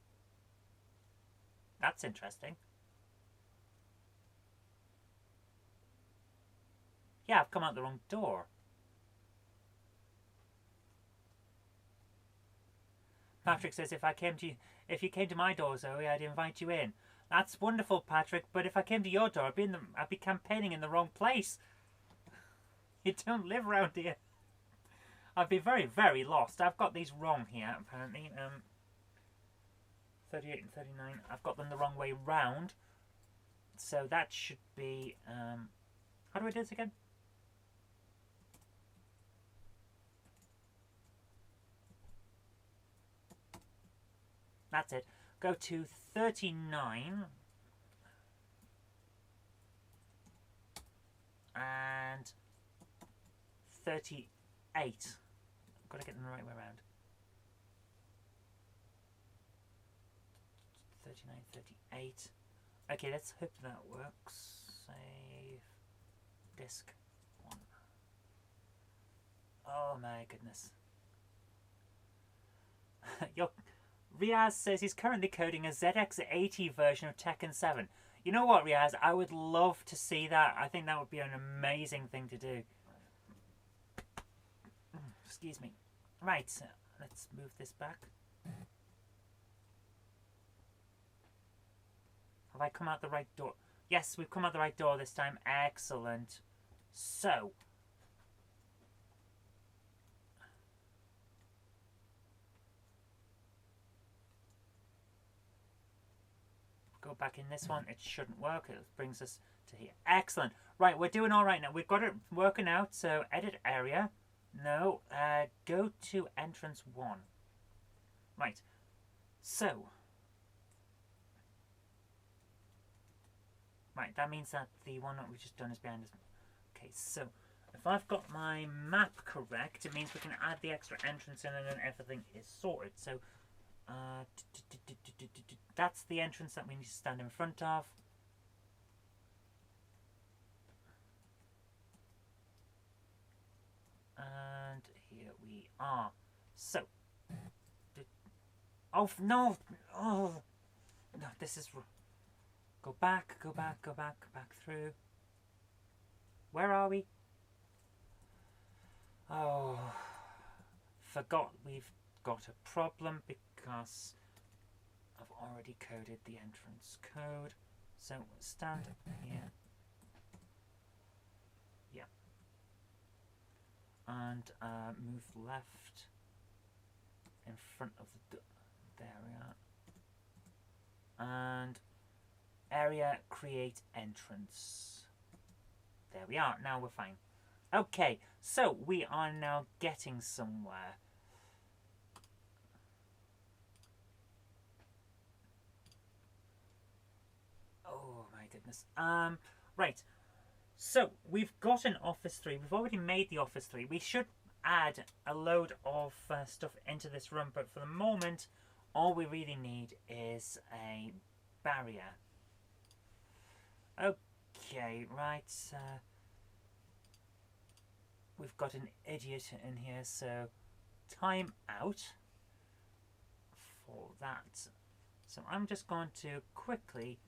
That's interesting. Yeah, I've come out the wrong door. Patrick says, if you came to my door, Zoe, I'd invite you in. That's wonderful, Patrick, but if I came to your door, I'd be campaigning in the wrong place. You don't live around here. I'd be very, very lost. I've got these wrong here, apparently. 38 and 39. I've got them the wrong way round. So that should be... how do I do this again? That's it. Go to 39 and 38. I've got to get them the right way around. 39, 38. Okay, let's hope that works. Save disk 1. Oh my goodness. Riaz says he's currently coding a ZX80 version of Tekken 7. You know what, Riaz? I would love to see that. I think that would be an amazing thing to do. Excuse me. Right, let's move this back. Have I come out the right door? Yes, we've come out the right door this time. Excellent. So... go back in this one. It shouldn't work. It brings us to here. Excellent. Right, we're doing all right now. We've got it working out. So edit area. No. Go to entrance 1. Right. So, right, that means that the one that we've just done is behind us. Okay, so if I've got my map correct, it means we can add the extra entrance in and then everything is sorted. So, that's the entrance that we need to stand in front of. And here we are. So, oh no! Oh no! This is. Go back, go back, go back, go back through. Where are we? Oh, forgot we've got a problem because I've already coded the entrance code. So stand here. Yeah. And move left in front of the door. There we are. And area create entrance. There we are. Now we're fine. Okay, so we are now getting somewhere. Oh my goodness. Right. So we've got an Office 3. We've already made the Office 3. We should add a load of stuff into this room, but for the moment, all we really need is a barrier. Okay, right. We've got an idiot in here, so time out for that. So I'm just going to quickly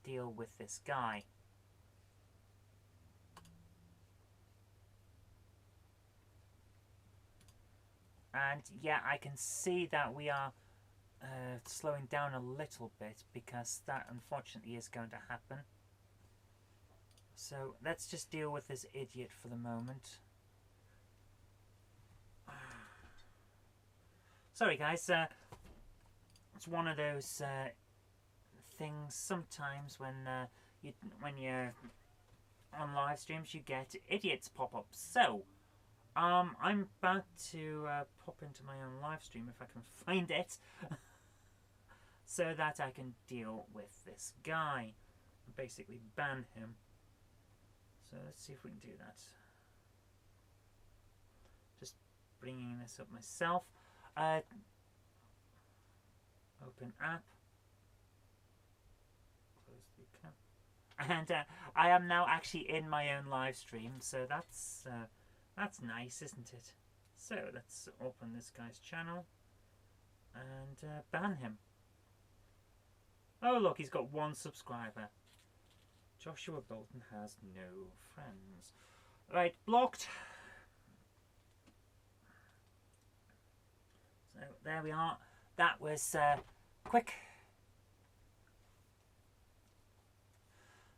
deal with this guy. And yeah, I can see that we are slowing down a little bit because that unfortunately is going to happen. So let's just deal with this idiot for the moment. Sorry guys, it's one of those things sometimes when you're on live streams you get idiots pop up. So I'm about to pop into my own live stream if I can find it so that I can deal with this guy and basically ban him. So let's see if we can do that. Just bringing this up myself. Open app. Close the account. And I am now actually in my own live stream, so that's nice, isn't it? So let's open this guy's channel and ban him. Oh look, he's got 1 subscriber. Joshua Bolton has no friends. Right, blocked. So there we are. That was quick.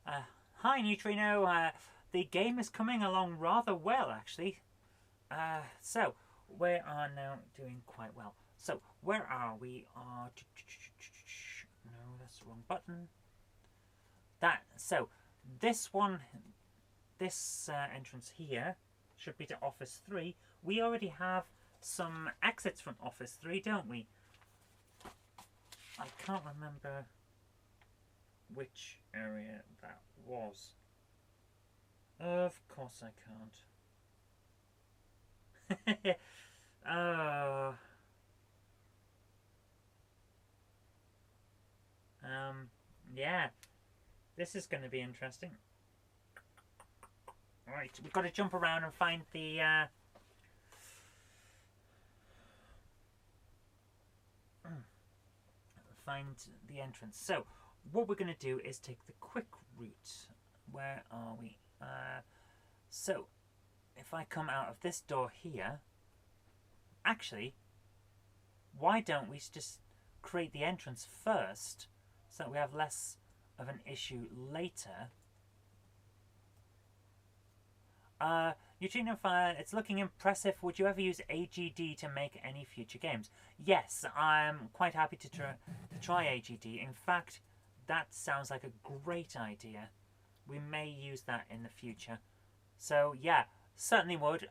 Hi Neutrino. The game is coming along rather well, actually. So we are now doing quite well. So where are we? No, that's the wrong button. So this one, this entrance here should be to Office 3. We already have some exits from Office 3, don't we? I can't remember which area that was. Of course I can't. Oh. Yeah. This is going to be interesting. Alright, we've got to jump around and find the entrance. So, what we're going to do is take the quick route. Where are we? So, if I come out of this door here, actually, why don't we just create the entrance first so that we have less of an issue later? Eugene Fire, it's looking impressive. Would you ever use AGD to make any future games? Yes, I'm quite happy to try AGD. In fact, that sounds like a great idea. We may use that in the future. So yeah, certainly would.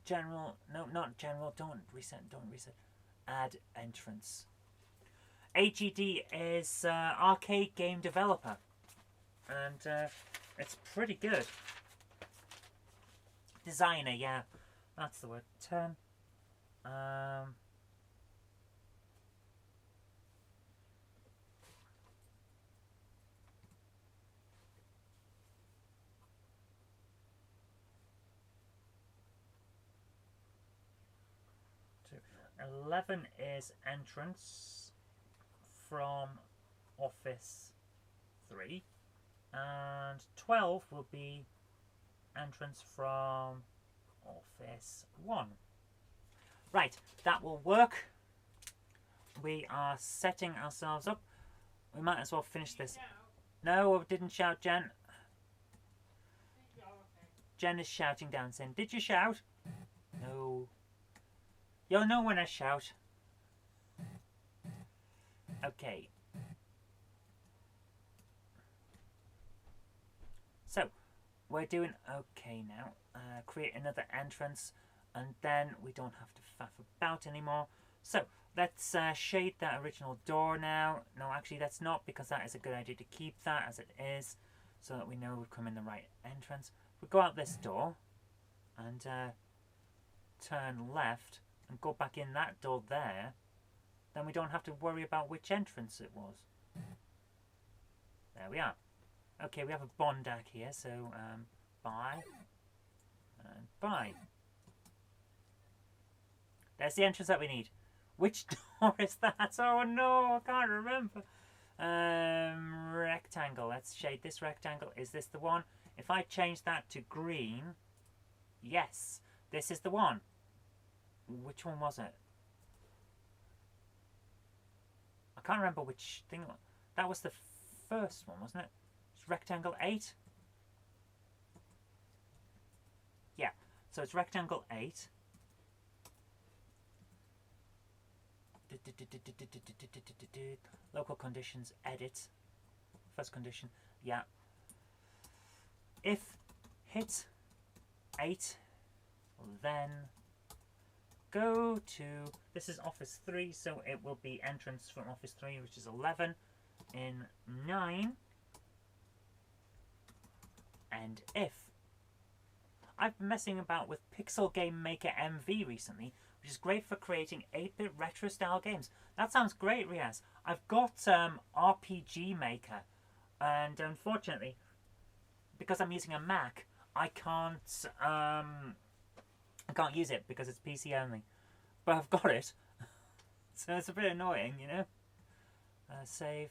General, no, not general. Don't reset. add entrance. AGD is arcade game developer, and it's pretty good. Designer, yeah, that's the word. Turn. Two. 11 is entrance from Office 3, and 12 will be entrance from Office 1. Right, that will work. We are setting ourselves up. We might as well finish this. No, I didn't shout, Jen. Jen is shouting down saying, did you shout? No. You'll know when I shout. Okay. So, we're doing okay now. Create another entrance, and then we don't have to faff about anymore. So, let's shade that original door now. No, actually that's not, because that is a good idea to keep that as it is, so that we know we've come in the right entrance. We go out this door, and turn left, and go back in that door there, then we don't have to worry about which entrance it was. There we are. Okay, we have a Bondak here, so buy and buy. There's the entrance that we need. Which door is that? Oh no, I can't remember. Rectangle. Let's shade this rectangle. Is this the one? If I change that to green, yes, this is the one. Which one was it? I can't remember which thing. That was the first one, wasn't it? It's rectangle 8. Yeah, so it's rectangle 8. Local conditions, edit. First condition, yeah. If hit 8, then go to, this is Office 3, so it will be entrance from Office 3, which is 11, in 9, and if. I've been messing about with Pixel Game Maker MV recently, which is great for creating 8-bit retro style games. That sounds great, Riaz. I've got RPG Maker, and unfortunately, because I'm using a Mac, I can't use it because it's PC only. But I've got it, so it's a bit annoying, you know. Save.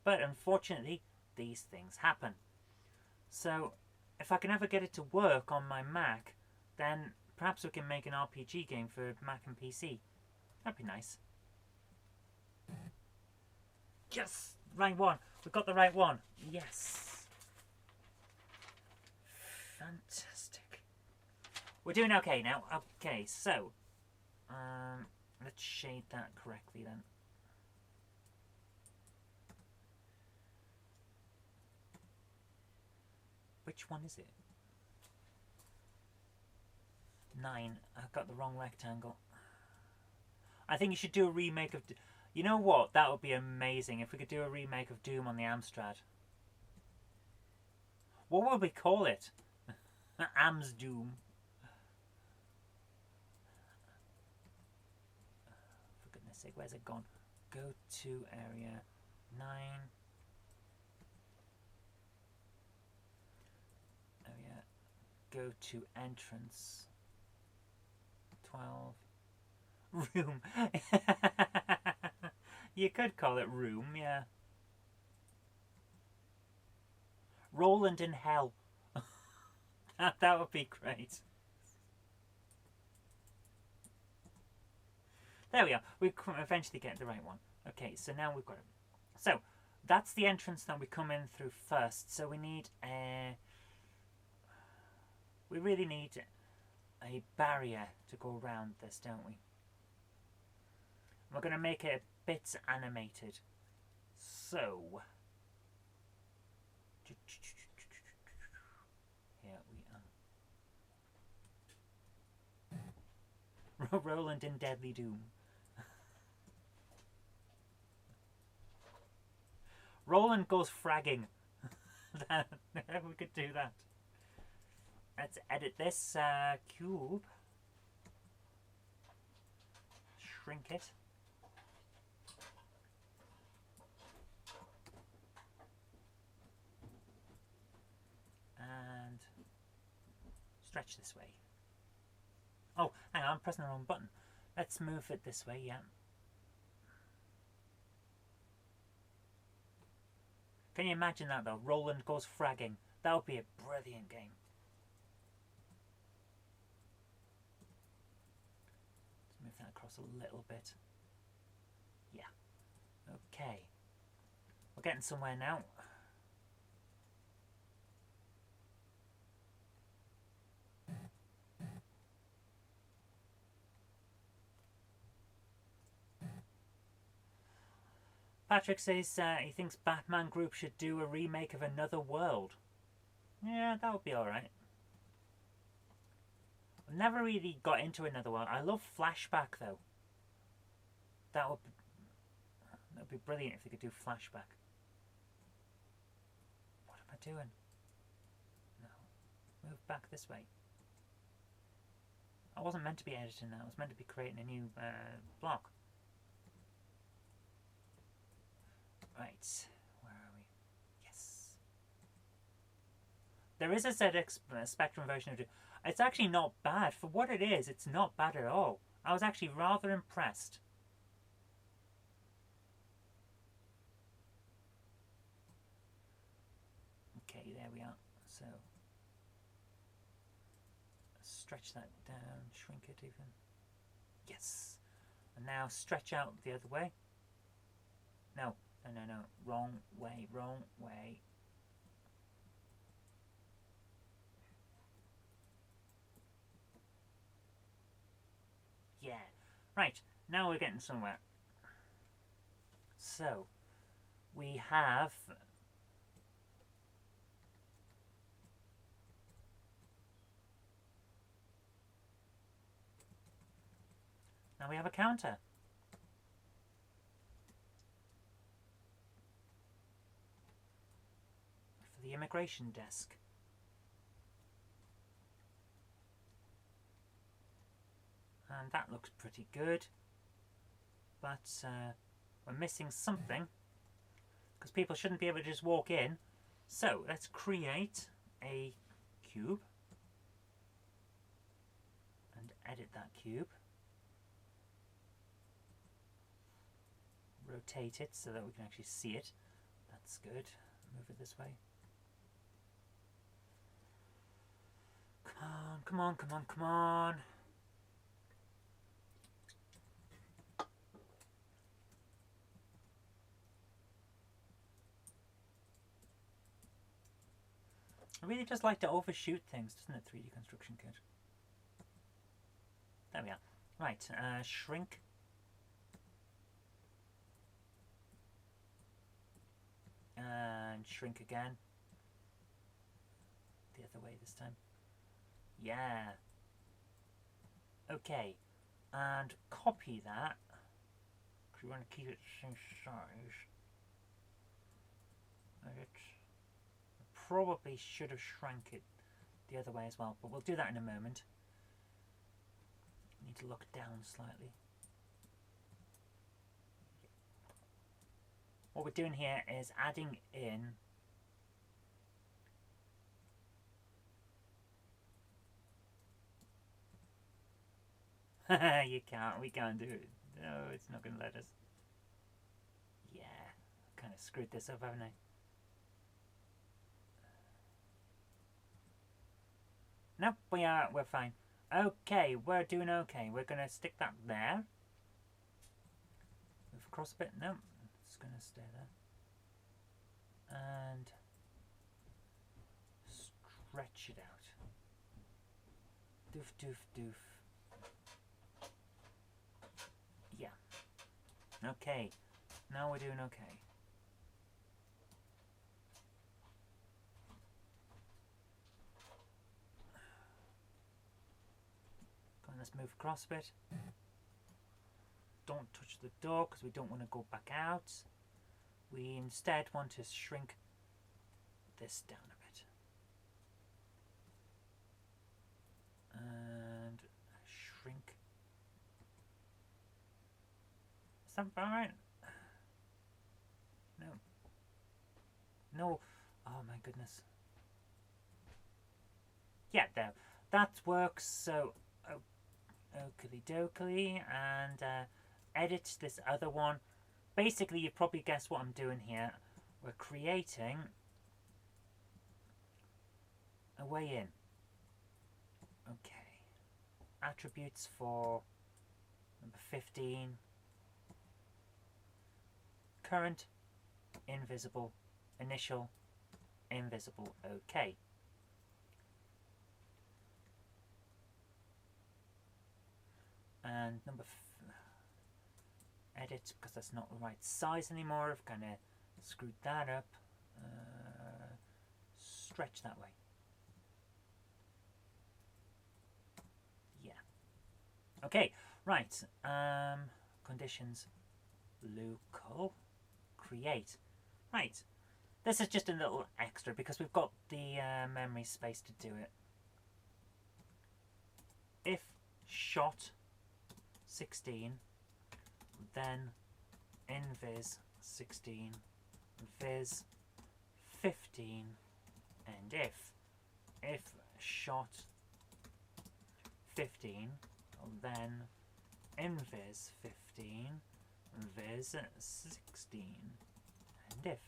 But unfortunately, these things happen. So, if I can ever get it to work on my Mac, then perhaps we can make an RPG game for Mac and PC. That'd be nice. Yes! Right one! We got the right one! Yes! Fantastic. We're doing okay now. Okay, so let's shade that correctly then. Which one is it? 9. I've got the wrong rectangle. I think you should do a remake of... You know what? That would be amazing if we could do a remake of Doom on the Amstrad. What would we call it? Am's Doom. For goodness sake, where's it gone? Go to area 9. Area. Go to entrance 12. Room. You could call it room, yeah. Roland in hell. That would be great. There we are. We eventually get the right one. Okay, so now we've got it. So, that's the entrance that we come in through first. So we need a... We really need a barrier to go around this, don't we? We're going to make it a bit animated. So... Here we Roland in Deadly Doom. Roland goes fragging. We could do that. Let's edit this cube. Shrink it. And stretch this way. Oh, hang on, I'm pressing the wrong button. Let's move it this way, yeah. Can you imagine that though? Roland goes fragging. That would be a brilliant game. Let's move that across a little bit. Yeah. Okay. We're getting somewhere now. Patrick says he thinks Batman Group should do a remake of Another World. Yeah, that would be alright. I've never really got into Another World. I love Flashback though. That would be brilliant if they could do Flashback. What am I doing? No. Move back this way. I wasn't meant to be editing that. I was meant to be creating a new block. Right, where are we? Yes. There is a ZX Spectrum version of it. It's actually not bad. For what it is, it's not bad at all. I was actually rather impressed. Okay, there we are. So, stretch that down, shrink it even. Yes. And now stretch out the other way. No. No, wrong way, wrong way. Yeah, right, now we're getting somewhere. So, we have... Now we have a counter. The immigration desk. And that looks pretty good, but we're missing something because people shouldn't be able to just walk in. So let's create a cube and edit that cube. Rotate it so that we can actually see it. That's good. Move it this way. Come on, come on, come on. I really just like to overshoot things, doesn't it, 3D construction kit? There we are. Right, shrink. And shrink again. The other way this time. Yeah. Okay. And copy that. Because we want to keep it the same size. Probably should have shrank it the other way as well, but we'll do that in a moment. Need to look down slightly. What we're doing here is adding in you can't, we can't do it. No, it's not going to let us. Yeah, kind of screwed this up, haven't I? Nope, we're fine. Okay, we're doing okay. We're going to stick that there. Move across a bit. No, it's going to stay there. And stretch it out. Doof, doof, doof. Yeah. Okay, now we're doing okay. let's move across a bit. Don't touch the door because we don't want to go back out. We instead want to shrink this down a bit. And shrink. Is that alright? No. No. Oh my goodness. Yeah, there. That works. So, oakley dokley, and edit this other one. Basically, you probably guessed what I'm doing here. We're creating a way in. Okay. Attributes for number 15. Current, invisible, initial, invisible. Okay. And number edit, because that's not the right size anymore. I've kind of screwed that up. Stretch that way. Yeah. Okay, right. Conditions, local, create. Right. This is just a little extra because we've got the memory space to do it. If shot 16, then invis 16, vis 15, and if shot 15, then invis 15, vis 16, and if.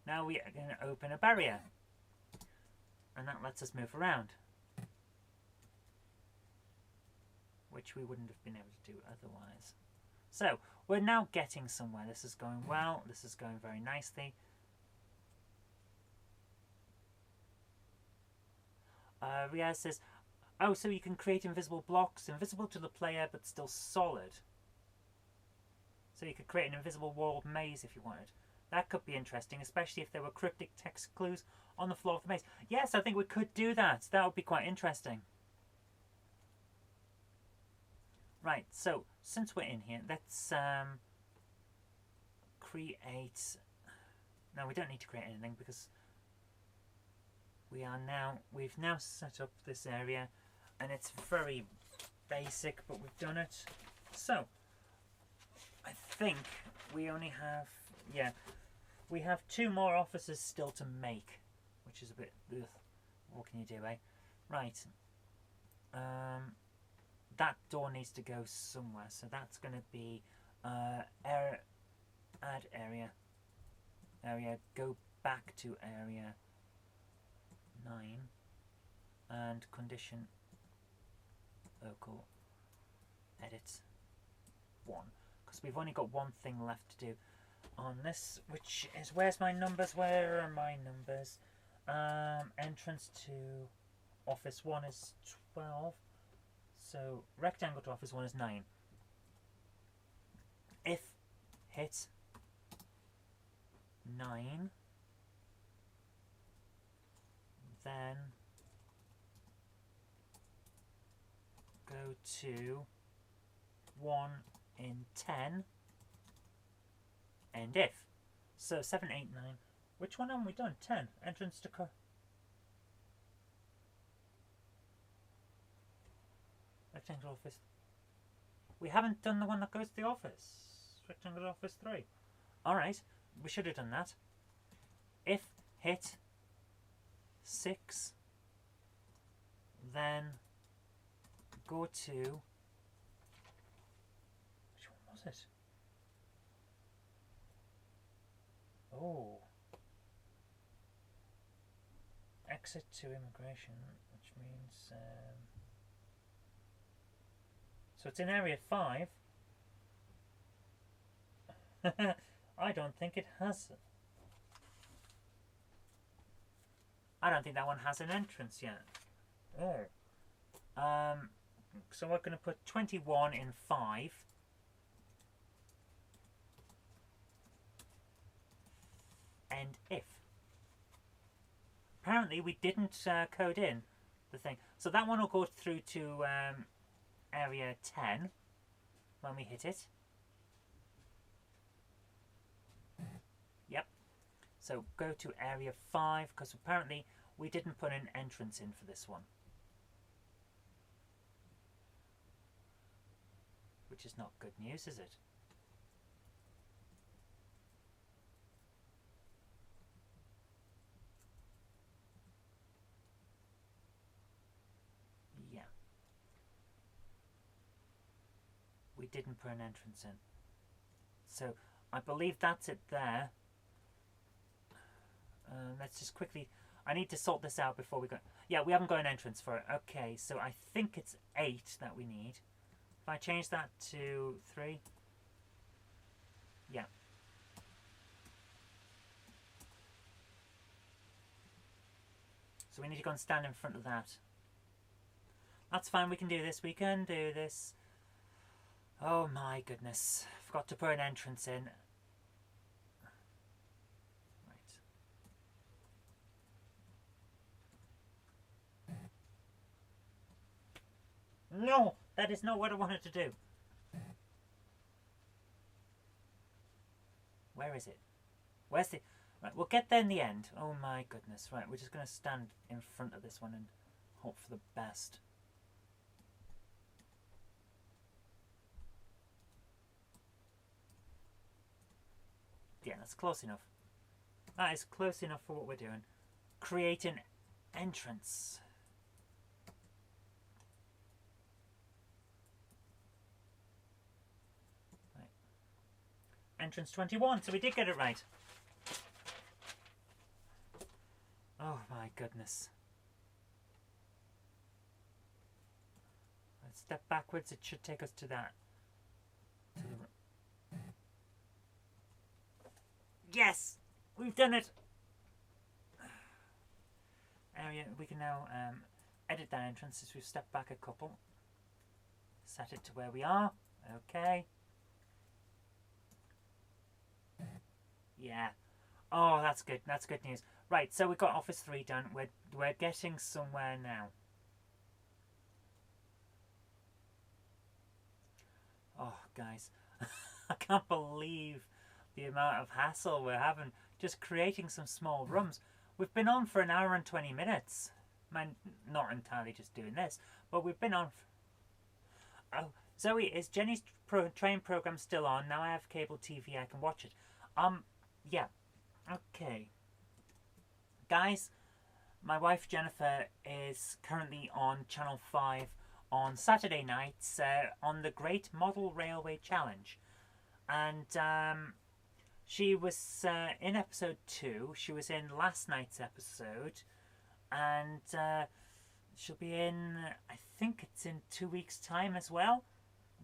Now we are going to open a barrier, and that lets us move around, which we wouldn't have been able to do otherwise. So we're now getting somewhere. This is going well. This is going very nicely. Riaz says, oh, so you can create invisible blocks, invisible to the player but still solid. So you could create an invisible walled maze if you wanted. That could be interesting, especially if there were cryptic text clues on the floor of the maze. Yes, I think we could do that. That would be quite interesting. Right, so since we're in here, let's create... No, we don't need to create anything because we've now set up this area, and it's very basic, but we've done it. So, I think we only have... Yeah. We have 2 more offices still to make, which is a bit... Ugh. What can you do, eh? Right. That door needs to go somewhere, so that's going to be add area. Go back to area 9 and condition local edit 1, because we've only got one thing left to do on this, which is, where's my numbers? Where are my numbers? Entrance to office 1 is 12, so rectangle to office 1 is 9. If hit 9, then go to 1 in 10, and if. So 7, 8, 9. Which one haven't we done? 10. Entrance to rectangle office. We haven't done the one that goes to the office. Rectangle office 3. Alright, we should have done that. If hit 6, then go to... Which one was it? Oh. Exit to immigration, which means... so it's in area 5. I don't think it has... I don't think that one has an entrance yet. Oh. So we're going to put 21 in 5. end if. Apparently we didn't code in the thing. So that one will go through to area 10 when we hit it. Yep. So go to area 5 because apparently we didn't put an entrance in for this one. Which is not good news, is it? Yeah. We didn't put an entrance in. So I believe that's it there. Let's just quickly... I need to sort this out before we go... Yeah, we haven't got an entrance for it. Okay, so I think it's 8 that we need. If I change that to 3... Yeah. So we need to go and stand in front of that. That's fine, we can do this. We can do this. Oh my goodness. Forgot to put an entrance in. No, that is not what I wanted to do. Where is it? Where's the... Right, we'll get there in the end. Oh my goodness. Right, we're just going to stand in front of this one and hope for the best. Yeah, that's close enough. That is close enough for what we're doing. Create an entrance. Entrance 21, so we did get it right. Oh my goodness. Let's step backwards, it should take us to that. Yes! We've done it! Area, we can now edit that entrance as we've stepped back a couple. Set it to where we are. Okay. Yeah. Oh, that's good. That's good news. Right, so we've got Office 3 done. We're getting somewhere now. Oh, guys. I can't believe the amount of hassle we're having just creating some small rooms. We've been on for an hour and 20 minutes. I mean, not entirely just doing this, but we've been on... Oh, Zoe, is Jenny's train program still on? Now I have cable TV, I can watch it. Yeah. Okay. Guys, my wife Jennifer is currently on Channel 5 on Saturday nights on the Great Model Railway Challenge. And she was in episode 2. She was in last night's episode. And she'll be in, I think it's in 2 weeks' time as well,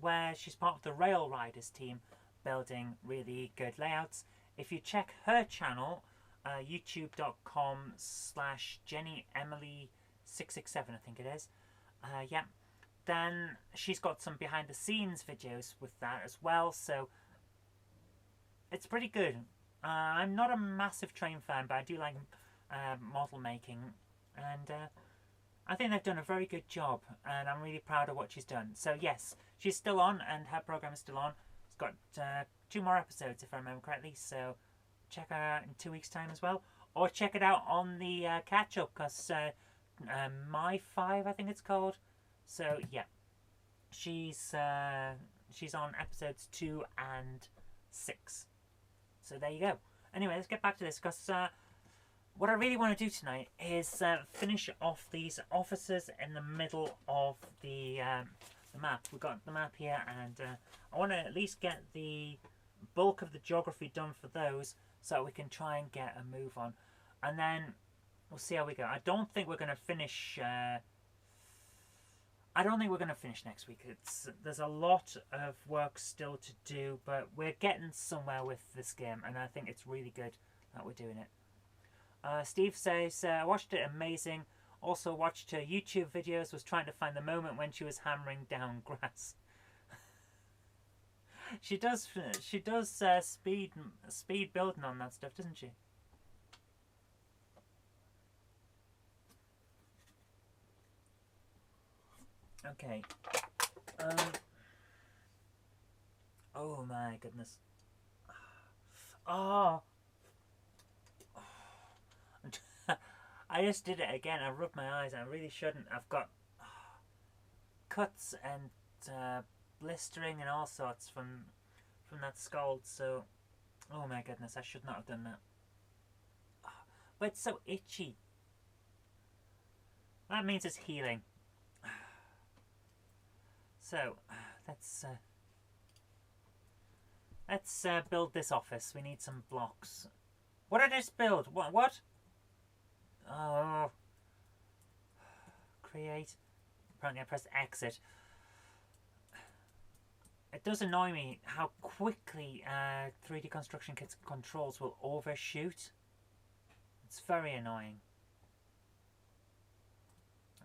where she's part of the Rail Riders team building really good layouts. If you check her channel, youtube.com/JennyEmily667, I think it is, yeah, then she's got some behind the scenes videos with that as well, so it's pretty good. I'm not a massive train fan, but I do like model making, and I think they've done a very good job, and I'm really proud of what she's done. So yes, she's still on, and her program is still on. It's got 2 more episodes, if I remember correctly, so check her out in 2 weeks' time as well. Or check it out on the catch-up, because My 5, I think it's called. So, yeah. She's on episodes 2 and 6. So, there you go. Anyway, let's get back to this, because what I really want to do tonight is finish off these officers in the middle of the map. We've got the map here, and I want to at least get the bulk of the geography done for those so we can try and get a move on. And then we'll see how we go. I don't think we're going to finish... I don't think we're going to finish next week. There's a lot of work still to do, but we're getting somewhere with this game, and I think it's really good that we're doing it. Steve says, I watched it, amazing. Also watched her YouTube videos, was trying to find the moment when she was hammering down grass. She does speed building on that stuff, doesn't she? Okay. Oh my goodness. Oh. I just did it again. I rubbed my eyes. I really shouldn't. I've got cuts and blistering and all sorts from that scald. So, oh my goodness, I should not have done that. But it's so itchy. That means it's healing. So, let's build this office. We need some blocks. What did I just build? What? Oh. Create. Apparently I pressed exit. It does annoy me how quickly 3D construction kits controls will overshoot. It's very annoying.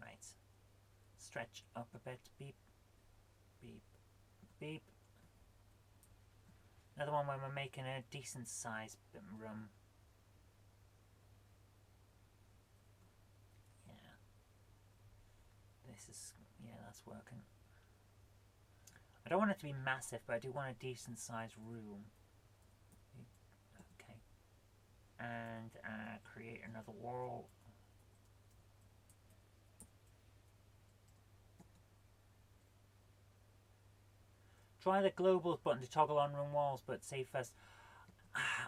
Right. Stretch up a bit. Beep. Beep. Beep. Another one where we're making a decent sized room. Yeah. This is... yeah, that's working. I don't want it to be massive, but I do want a decent sized room. Okay. And create another wall. Try the global button to toggle on room walls, but save first.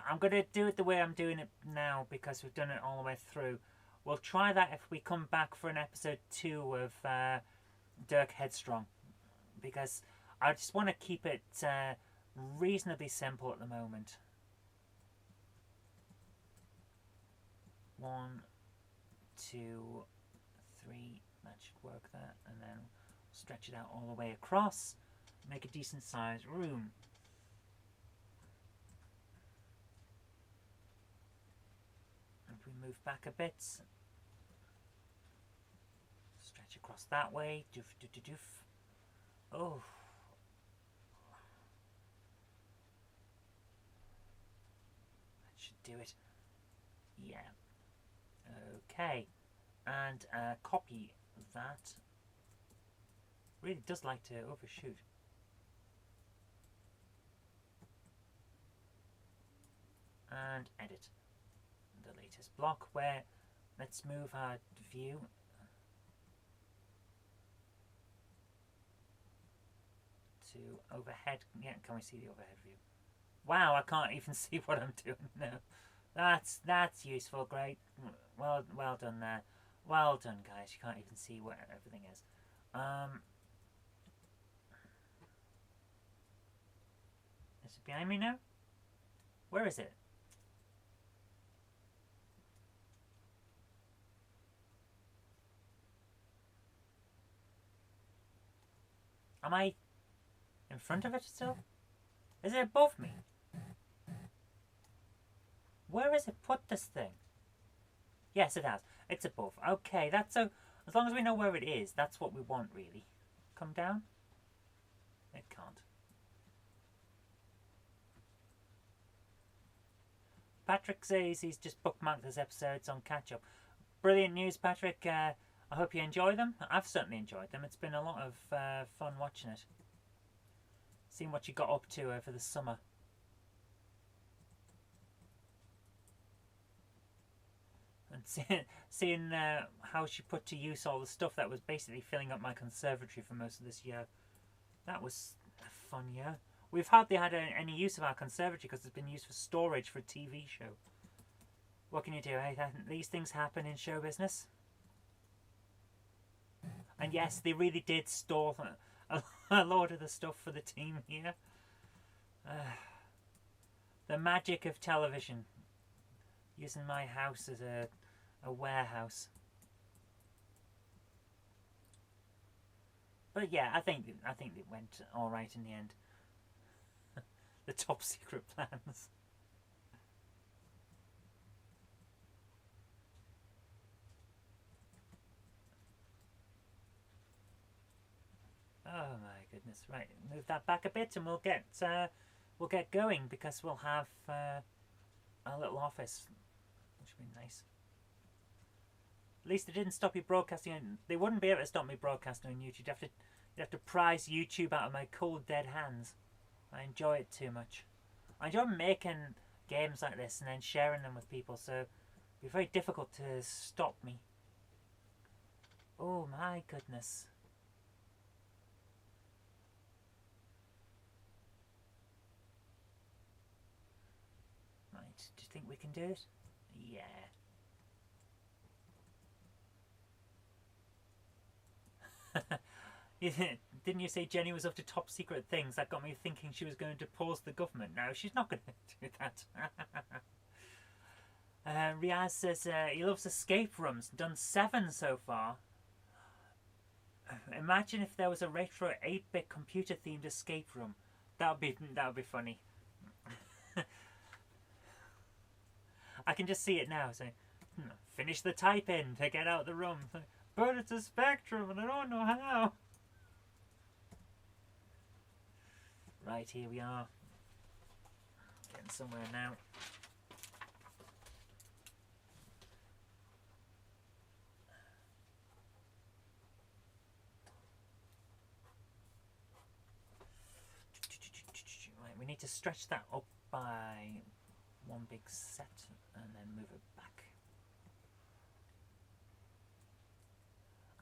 I'm going to do it the way I'm doing it now because we've done it all the way through. We'll try that if we come back for an episode 2 of Dirk Headstrong, because I just want to keep it reasonably simple at the moment. 1, 2, 3, that should work there, and then stretch it out all the way across. Make a decent sized room. If we move back a bit, stretch across that way. Doof, doof, doof, doof. Oh. That should do it. Yeah. Okay. And copy that. Really does like to overshoot. And edit the latest block, where let's move our view to overhead. Yeah, can we see the overhead view? Wow, I can't even see what I'm doing now. That's useful. Great. Well done there. Well done, guys. You can't even see where everything is. Is it behind me now? Where is it? Am I in front of it still? Is it above me? Where has it put this thing? Yes, it has. It's above. Okay, that's so... as long as we know where it is, that's what we want, really. Come down? It can't. Patrick says he's just bookmarked his episodes on catch-up. Brilliant news, Patrick. I hope you enjoy them. I've certainly enjoyed them. It's been a lot of fun watching it. Seeing what you got up to over the summer. And seeing how she put to use all the stuff that was basically filling up my conservatory for most of this year. That was a fun year. We've hardly had any use of our conservatory because it's been used for storage for a TV show. What can you do, eh? These things happen in show business. And yes, they really did store a lot of the stuff for the team here. The magic of television. Using my house as a warehouse. But yeah, I think it went all right in the end. The top secret plans. Oh my goodness! Right, move that back a bit, and we'll get going because we'll have a little office, which would be nice. At least they didn't stop you broadcasting. And they wouldn't be able to stop me broadcasting on YouTube. You'd have to prise YouTube out of my cold, dead hands. I enjoy it too much. I enjoy making games like this and then sharing them with people, so it'd be very difficult to stop me. Oh my goodness. Right, do you think we can do it? Yeah. Didn't you say Jenny was up to top secret things? That got me thinking she was going to pause the government. No, she's not going to do that. Riaz says he loves escape rooms. Done 7 so far. Imagine if there was a retro 8-bit computer themed escape room. That would be funny. I can just see it now. Saying, finish the type in to get out of the room. But it's a Spectrum and I don't know how. Right, here we are. Getting somewhere now. Right, we need to stretch that up by one big set and then move it back.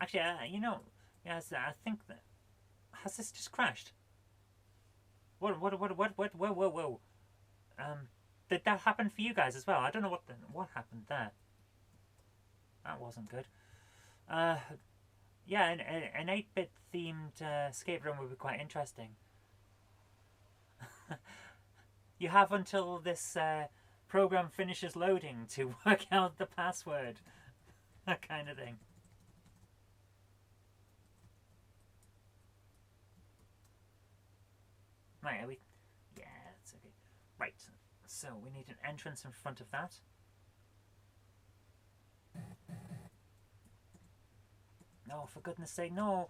Actually, you know, yes, I think that has this just crashed? What? Whoa! Did that happen for you guys as well? I don't know what happened there. That wasn't good. Yeah, an 8-bit themed escape room would be quite interesting. You have until this program finishes loading to work out the password. That kind of thing. Right, are we? Yeah, that's okay. Right, so we need an entrance in front of that. No, for goodness sake, no.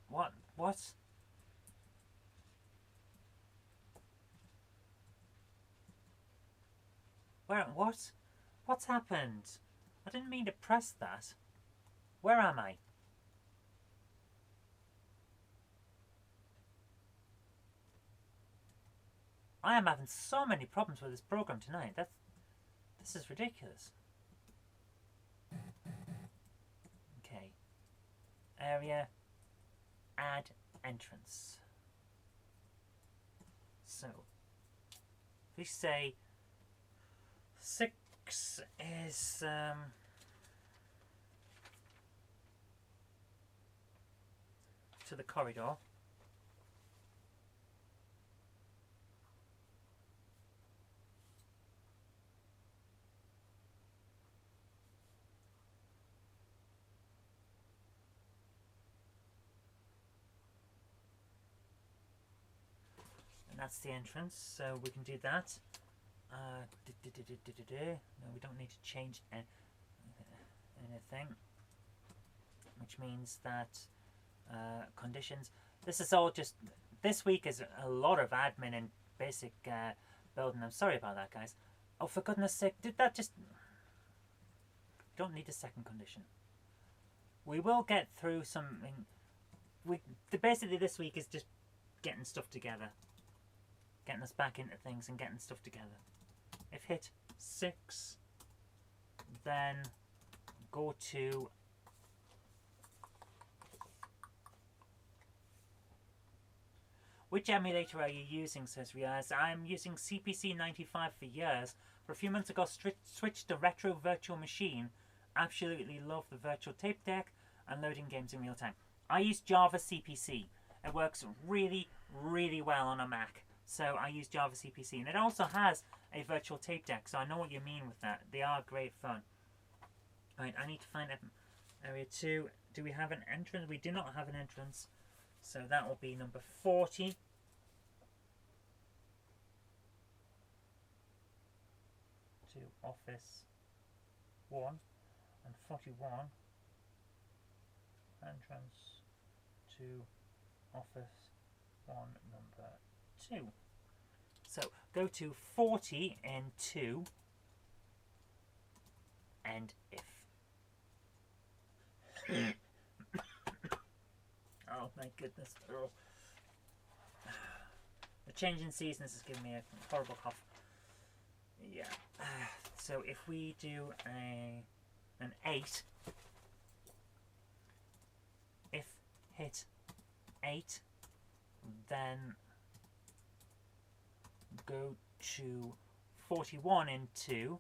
What? What? Where? What? What's happened? I didn't mean to press that. Where am I? I am having so many problems with this program tonight. This is ridiculous. Okay. Area. Add entrance. So, if we say 6 is to the corridor. That's the entrance, so we can do that. No, we don't need to change anything, which means that conditions. This is all just. This week is a lot of admin and basic building. I'm sorry about that, guys. Oh, for goodness sake, did that just. Don't need a second condition. We will get through something. Basically this week is just getting stuff together. Getting us back into things and getting stuff together. If hit 6, then go to which emulator are you using, says Riaz. I'm using CPC 95 for years. For a few months ago, switched to Retro Virtual Machine. Absolutely love the virtual tape deck and loading games in real time. I use Java CPC. It works really, really well on a Mac. So I use Java CPC, and it also has a virtual tape deck, so I know what you mean with that. They are great fun. Alright, I need to find area 2. Do we have an entrance? We do not have an entrance, so that will be number 40. To office 1 and 41. Entrance to office 1, number 2. So go to 40 and 2. and if. Oh my goodness. Oh. The change in seasons is giving me a horrible cough. Yeah. So if we do an 8, if hit 8, then go to 41 in 2,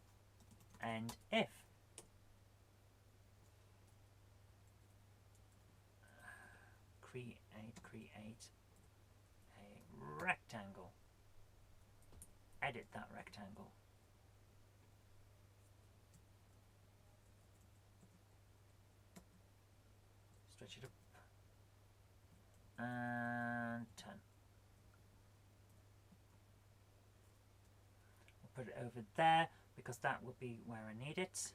and if. Create a rectangle. Edit that rectangle. Stretch it up. And 10. We'll put it over there because that will be where I need it.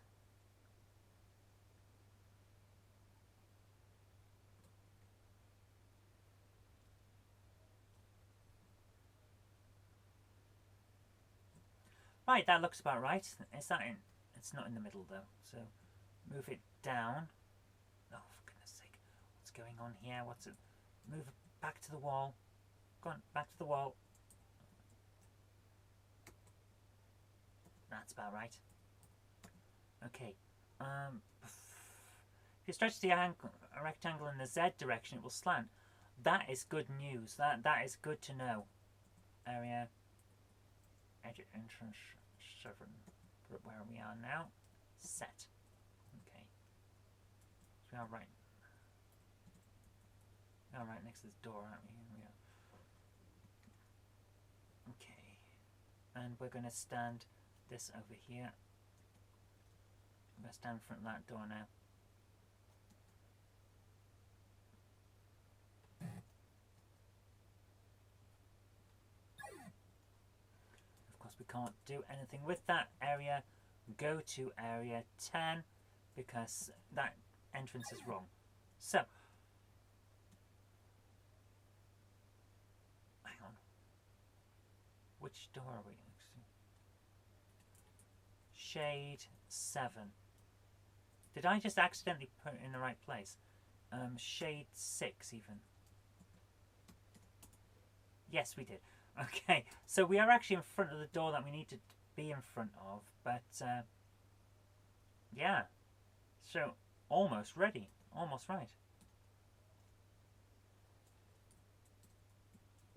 Right, that looks about right. Is that in? It's not in the middle though. So move it down. Oh, for goodness sake. What's going on here? What's it? Move it back to the wall. Go on, back to the wall. That's about right. Okay. If you stretch the rectangle in the Z direction, it will slant. That is good news. That is good to know. Area. Edit entrance 7. Put it where we are now. Set. Okay. So we are right. We are right next to this door, aren't we? Here we are. Okay. And we're going to stand this over here. I'm going to stand in front of that door now. Of course, we can't do anything with that area. Go to area 10 because that entrance is wrong. So, hang on. Which door are we? Shade 7. Did I just accidentally put it in the right place? Shade 6 even. Yes, we did. Okay, so we are actually in front of the door that we need to be in front of, but yeah, so almost ready, almost right.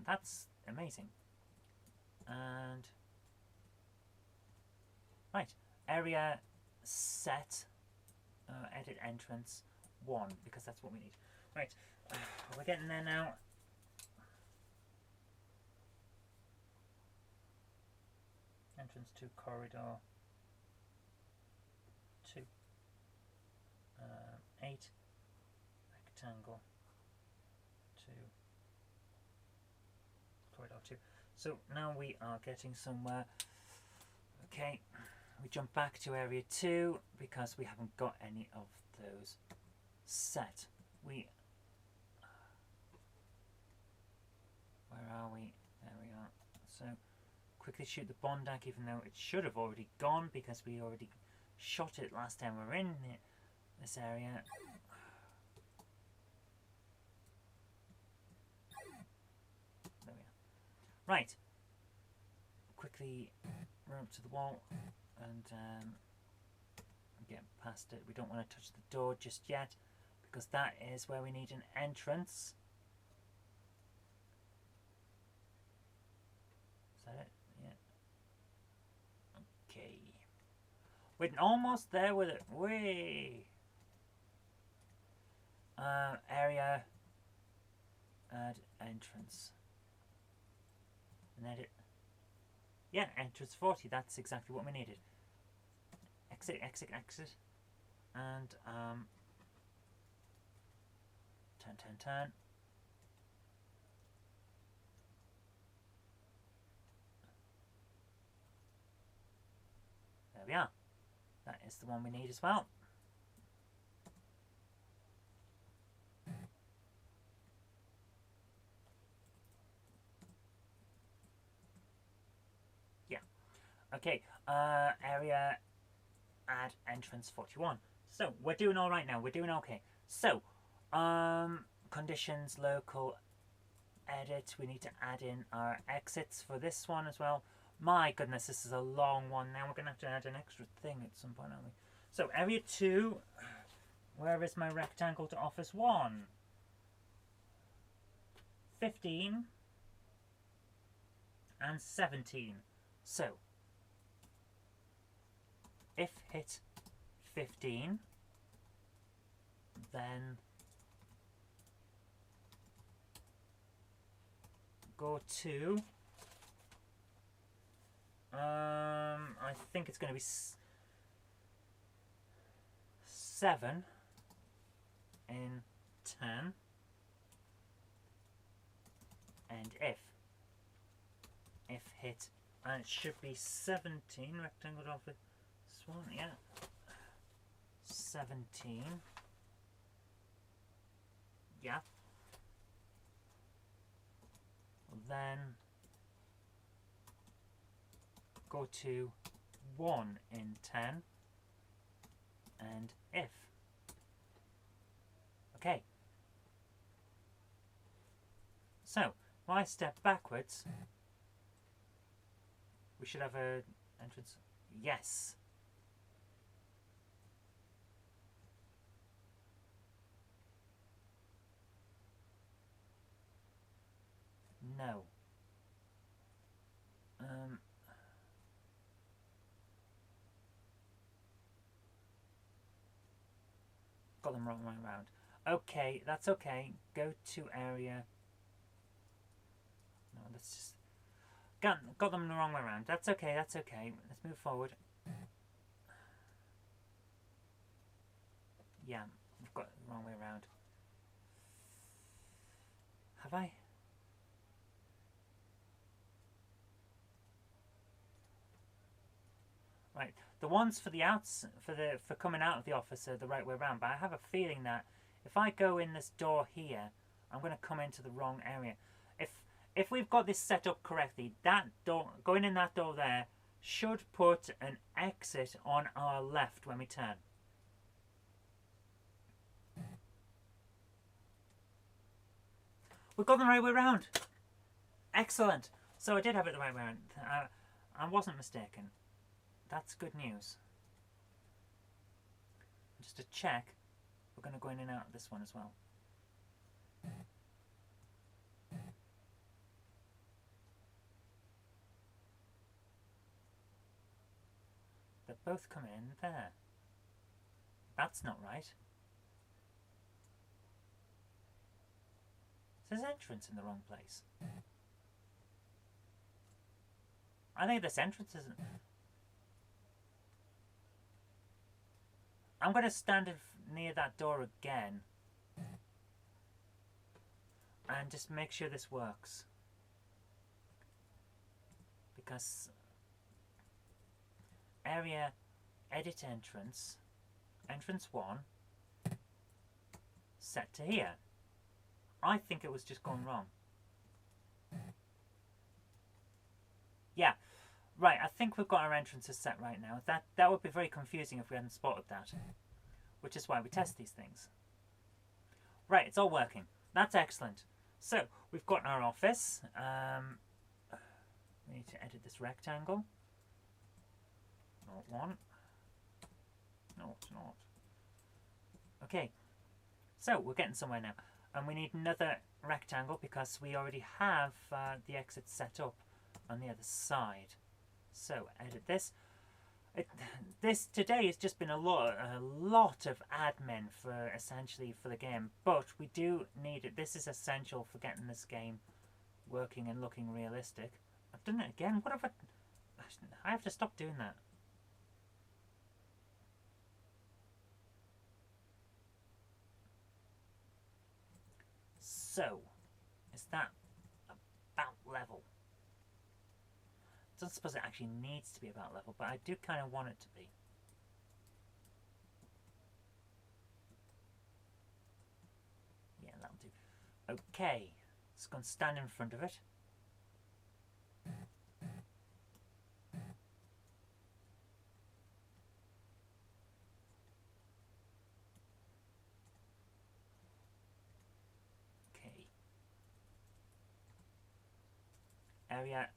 That's amazing. And right, area set, edit entrance 1 because that's what we need. Right, we're getting there now. Entrance to corridor 2. 8. Rectangle 2. Corridor 2. So now we are getting somewhere. Okay, we jump back to area 2 because we haven't got any of those set. Where are we? There we are. So quickly shoot the Bondak, even though it should have already gone because we already shot it last time we were in this area. There we are. Right. Quickly run up to the wall and get past it. We don't want to touch the door just yet because that is where we need an entrance. Is that it? Okay. We're almost there with it. Way. Area. Add entrance. And edit. Yeah, entrance 40. That's exactly what we needed. Exit, exit, exit. And turn. There we are. That is the one we need as well. Yeah. Okay. Area add entrance 41. So we're doing all right now. We're doing okay. So, conditions, local, edit. We need to add in our exits for this one as well. My goodness, this is a long one. Now we're going to have to add an extra thing at some point, aren't we? So area 2, where is my rectangle to office 1? 15 and 17. So, if hit 15, then go to, I think it's going to be 7 in 10, and if hit, and it should be 17, rectangle off this one, yeah, 17, yeah, then go to 1 in 10, and if. Okay. So, if I step backwards, we should have a entrance. Yes. No. Got them wrong way around. Okay, that's okay. Go to area. No, let's just got them the wrong way around. That's okay. That's okay. Let's move forward. Yeah, we've got it the wrong way around. Have I? Right, the ones for the outs for coming out of the office are the right way around. But I have a feeling that if I go in this door here, I'm going to come into the wrong area. If we've got this set up correctly, that door, going in that door there, should put an exit on our left when we turn. We've got them the right way around. Excellent. So I did have it the right way around. I wasn't mistaken. That's good news. Just to check, we're going to go in and out of this one as well. They both come in there. That's not right. There's entrance in the wrong place. I think this entrance isn't. I'm going to stand near that door again and just make sure this works, because area edit entrance 1 set to here. I think it was just gone wrong. Yeah, right, I think we've got our entrances set right now. That would be very confusing if we hadn't spotted that, which is why we test these things. Right, it's all working. That's excellent. So, we've got our office. We need to edit this rectangle. Not one. No, it's not. Okay, so we're getting somewhere now. And we need another rectangle because we already have the exit set up on the other side. So edit this. This today has just been a lot of admin for essentially for the game, but we do need it. This is essential for getting this game working and looking realistic. I've done it again. What have I have to stop doing that. So, is that about level? I don't suppose it actually needs to be about level, but I do kind of want it to be. Yeah, that'll do. Okay, let's go and stand in front of it. area,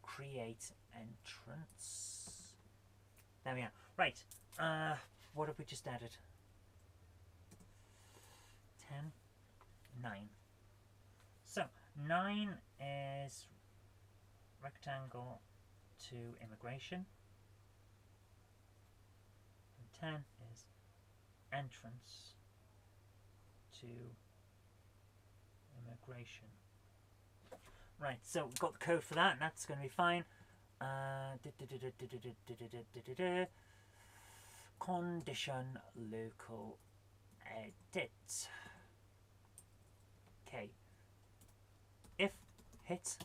create entrance. There we are. Right. What have we just added? 10, 9. So 9 is rectangle to immigration, and 10 is entrance to immigration. Right, so we've got the code for that, and that's going to be fine. Condition local edit. Okay. If hit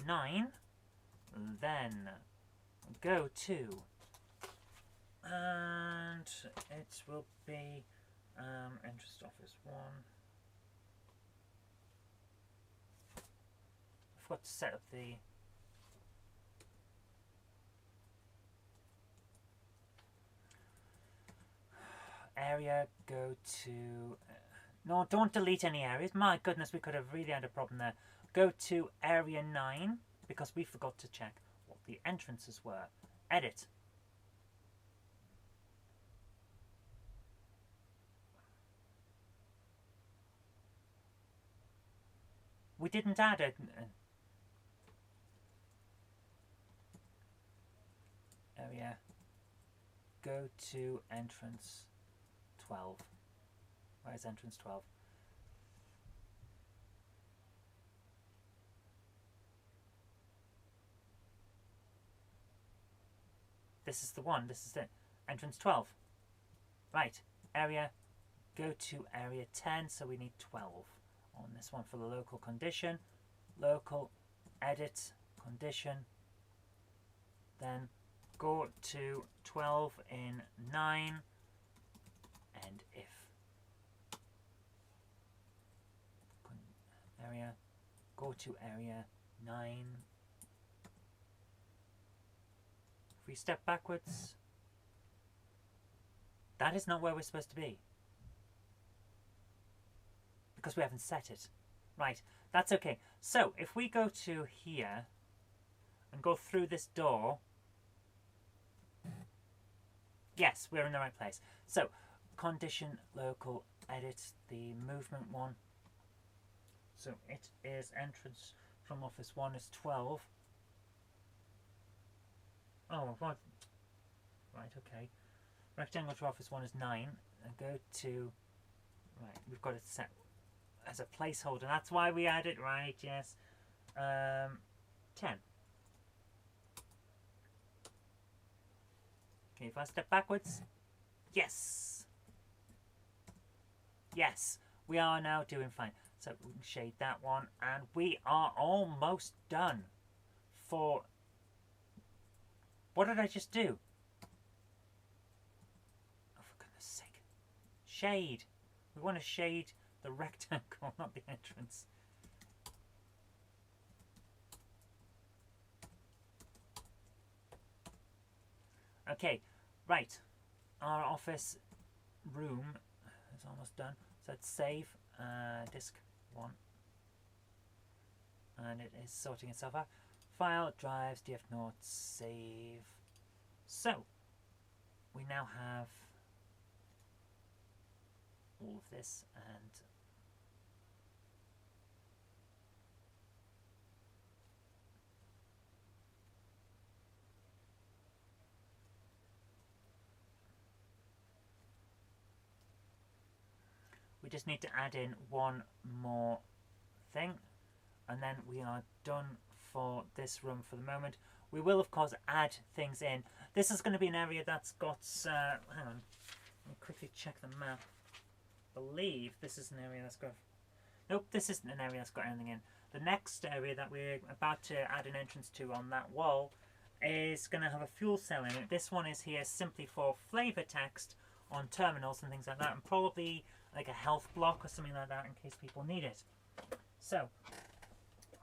9, then go to, and it will be interest office 1. I forgot to set up the area, go to, no, don't delete any areas. My goodness, we could have really had a problem there. Go to area 9, because we forgot to check what the entrances were. Edit. We didn't add it. Area, go to entrance 12. Where's entrance 12? This is the one. This is it. Entrance 12. Right. Area, go to area 10. So we need 12 on this one for the local condition. Local, edit, condition. Then go to 12 in 9. And if. Area, go to area 9. If we step backwards, that is not where we're supposed to be, because we haven't set it. Right, that's okay. So if we go to here and go through this door, yes, we're in the right place. So condition local edit the movement one. So it is entrance from office 1 is 12. Oh, what? Right, okay. Rectangle to office 1 is 9. And go to, right, we've got it set as a placeholder. That's why we add it, right, yes. 10. Okay, if I step backwards, yes. Yes, we are now doing fine. So we can shade that one, and we are almost done for. What did I just do? Oh, for goodness sake. Shade. We want to shade the rectangle, not the entrance. Okay, right. Our office room is almost done. So let's save disk 1. And it is sorting itself out. File, drives, df notes, save. So, we now have all of this, and we just need to add in one more thing, and then we are done for this room for the moment. We will of course add things in. This is going to be an area that's got hang on, let me quickly check the map. I believe this is an area that's got, nope, this isn't an area that's got anything in. The next area that we're about to add an entrance to on that wall is going to have a fuel cell in it. This one is here simply for flavor text on terminals and things like that, and probably like a health block or something like that in case people need it. So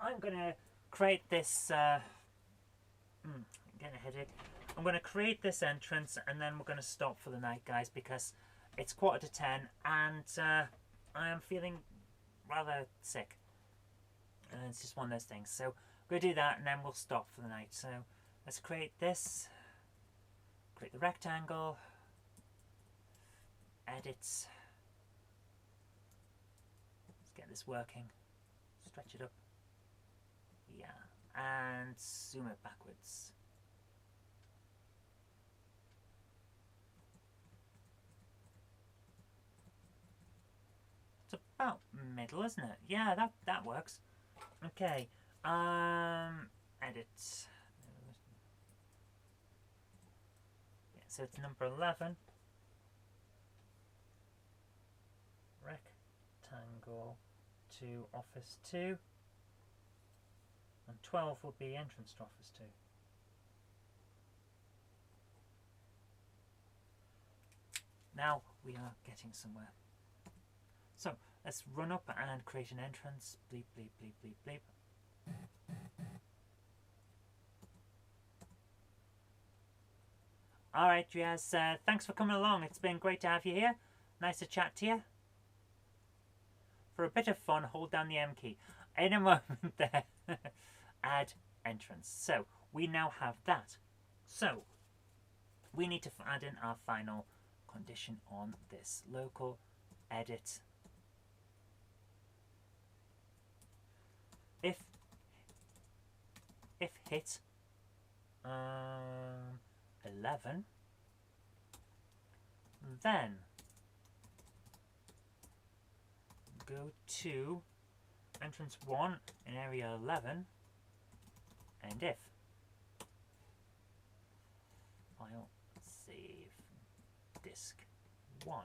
I'm going to create this getting a headache. I'm going to create this entrance, and then we're going to stop for the night, guys, because it's 9:45 and I am feeling rather sick. And it's just one of those things. So we're going to do that and then we'll stop for the night. So let's create this. Create the rectangle. Edit. Let's get this working. Stretch it up. Yeah. And zoom it backwards. It's about middle, isn't it? Yeah, that works. Okay. Edit. Yeah, so it's number 11. Rectangle to office 2. And 12 will be entrance to office 2. Now we are getting somewhere. So let's run up and create an entrance. Bleep, bleep, bleep, bleep, bleep. Alright, Jazz, thanks for coming along. It's been great to have you here. Nice to chat to you. For a bit of fun, hold down the M key. In a moment there. Add entrance. So we now have that. So we need to add in our final condition on this. Local edit. If hit 11, then go to entrance 1 in area 11, and if file save disk 1.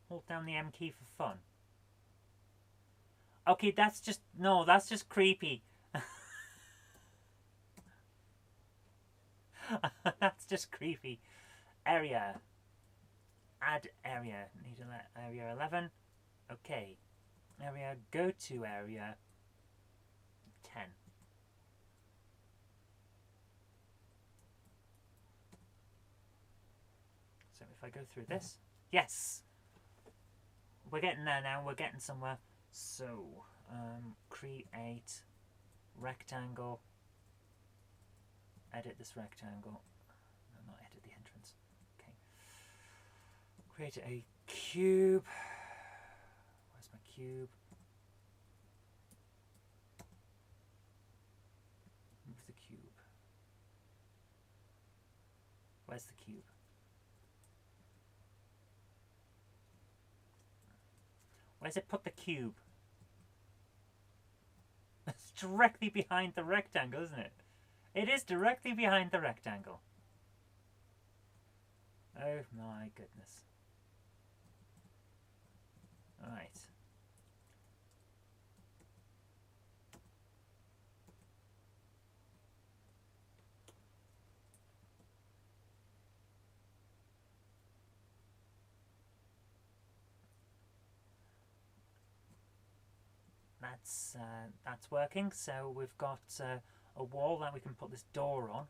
Hold down the M key for fun. Okay, that's just creepy. That's just creepy. Area. Add area. Need to let area 11. Okay. Area, go to area 10. So if I go through this, yes! We're getting there now, we're getting somewhere. So, create rectangle. Edit this rectangle. No, not edit the entrance. Okay. Create a cube. Where's my cube? Move the cube. Where's the cube? Where's it put the cube? It's directly behind the rectangle, isn't it? It is directly behind the rectangle. Oh my goodness. Alright. That's working. So we've got a wall that we can put this door on.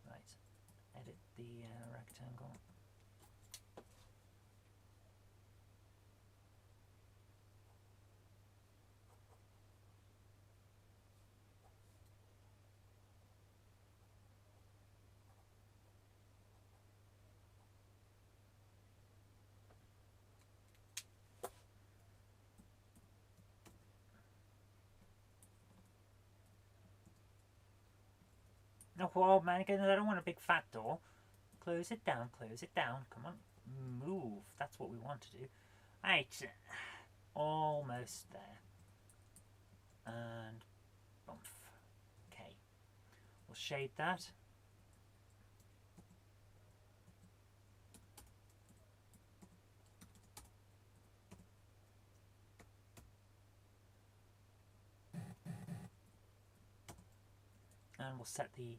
Right. Edit the rectangle. Oh man, again, I don't want a big fat door. Close it down, come on, move, that's what we want to do. Right, almost there. And bump. Okay, we'll shade that. And we'll set the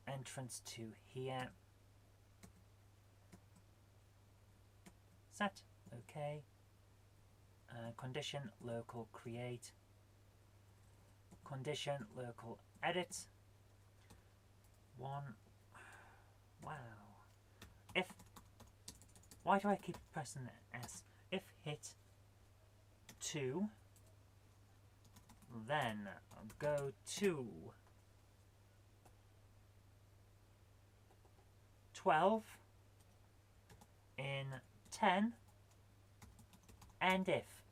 entrance to here. Set. Okay. Condition local create. Condition local edit. 1. Wow. if... Why do I keep pressing the S? If hit 2, then go to 12 in 10 and if.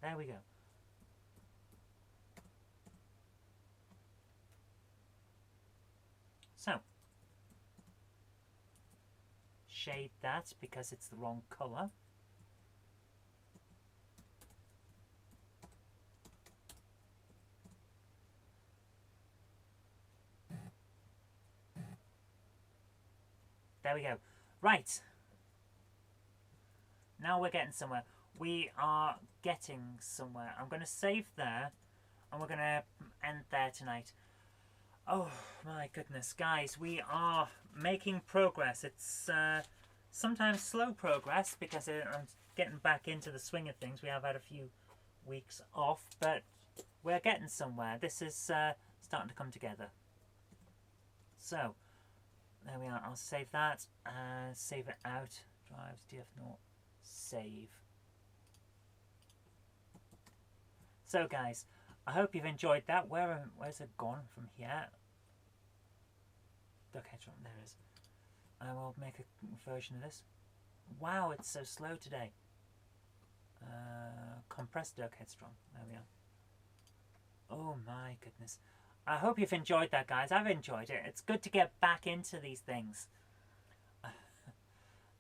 There we go. So, shade that because it's the wrong colour. There we go. Right. Now we're getting somewhere. We are getting somewhere. I'm going to save there, and we're going to end there tonight. Oh my goodness, guys, we are making progress. It's sometimes slow progress because I'm getting back into the swing of things. We have had a few weeks off, but we're getting somewhere. This is starting to come together. So, there we are. I'll save that and save it out. Drives df0 save. So guys, I hope you've enjoyed that. Where's it gone from here? Okay, there it is. I will make a version of this. Wow, it's so slow today. Compressed Dirk Headstrong. There we are. Oh my goodness. I hope you've enjoyed that, guys. I've enjoyed it. It's good to get back into these things.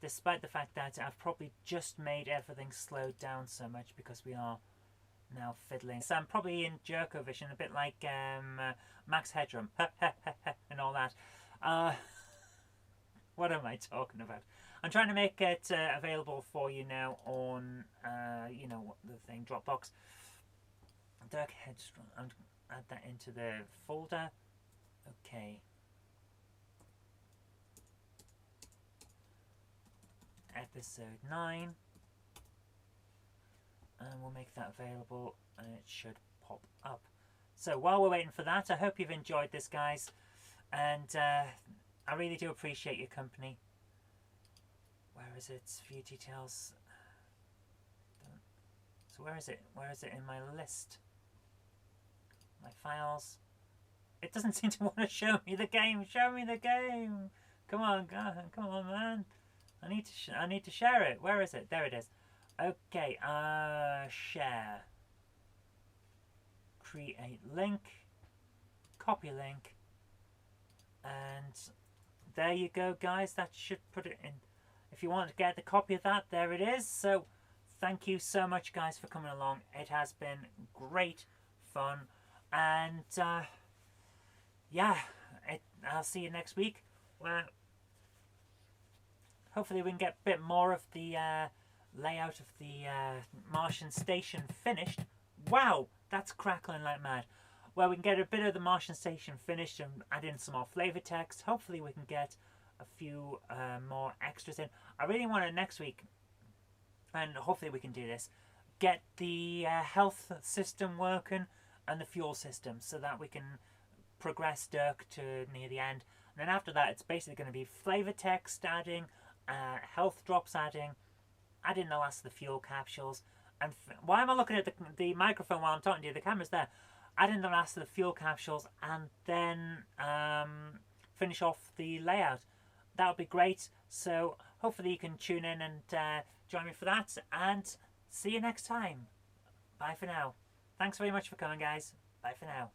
Despite the fact that I've probably just made everything slowed down so much because we are now fiddling. So I'm probably in Jerko Vision, a bit like Max Headroom and all that. What am I talking about? I'm trying to make it available for you now on, you know, the thing, Dropbox. Dirk Headstrong. Add that into the folder. Okay. Episode 9. And we'll make that available and it should pop up. So while we're waiting for that, I hope you've enjoyed this, guys. And I really do appreciate your company. Where is it? View details. So where is it? Where is it in my list? My files. It doesn't seem to want to show me the game. Show me the game. Come on, come on, man. I need to share it. Where is it? There it is. Okay. Share. Create link. Copy link. And there you go, guys. That should put it in. If you want to get the copy of that, there it is. So thank you so much, guys, for coming along. It has been great fun. And yeah, I'll see you next week. Well, hopefully we can get a bit more of the layout of the Martian station finished. Wow, that's crackling like mad. Well, we can get a bit of the Martian station finished and add in some more flavor text. Hopefully we can get a few more extras in. I really want to next week, and hopefully we can do this, get the health system working and the fuel system so that we can progress Dirk to near the end. And then after that, it's basically going to be flavor text adding, health drops adding the last of the fuel capsules. And why am I looking at the microphone while I'm talking to you? The camera's there. Adding the last of the fuel capsules and then finish off the layout. That would be great. So hopefully you can tune in and join me for that. And see you next time. Bye for now. Thanks very much for coming, guys. Bye for now.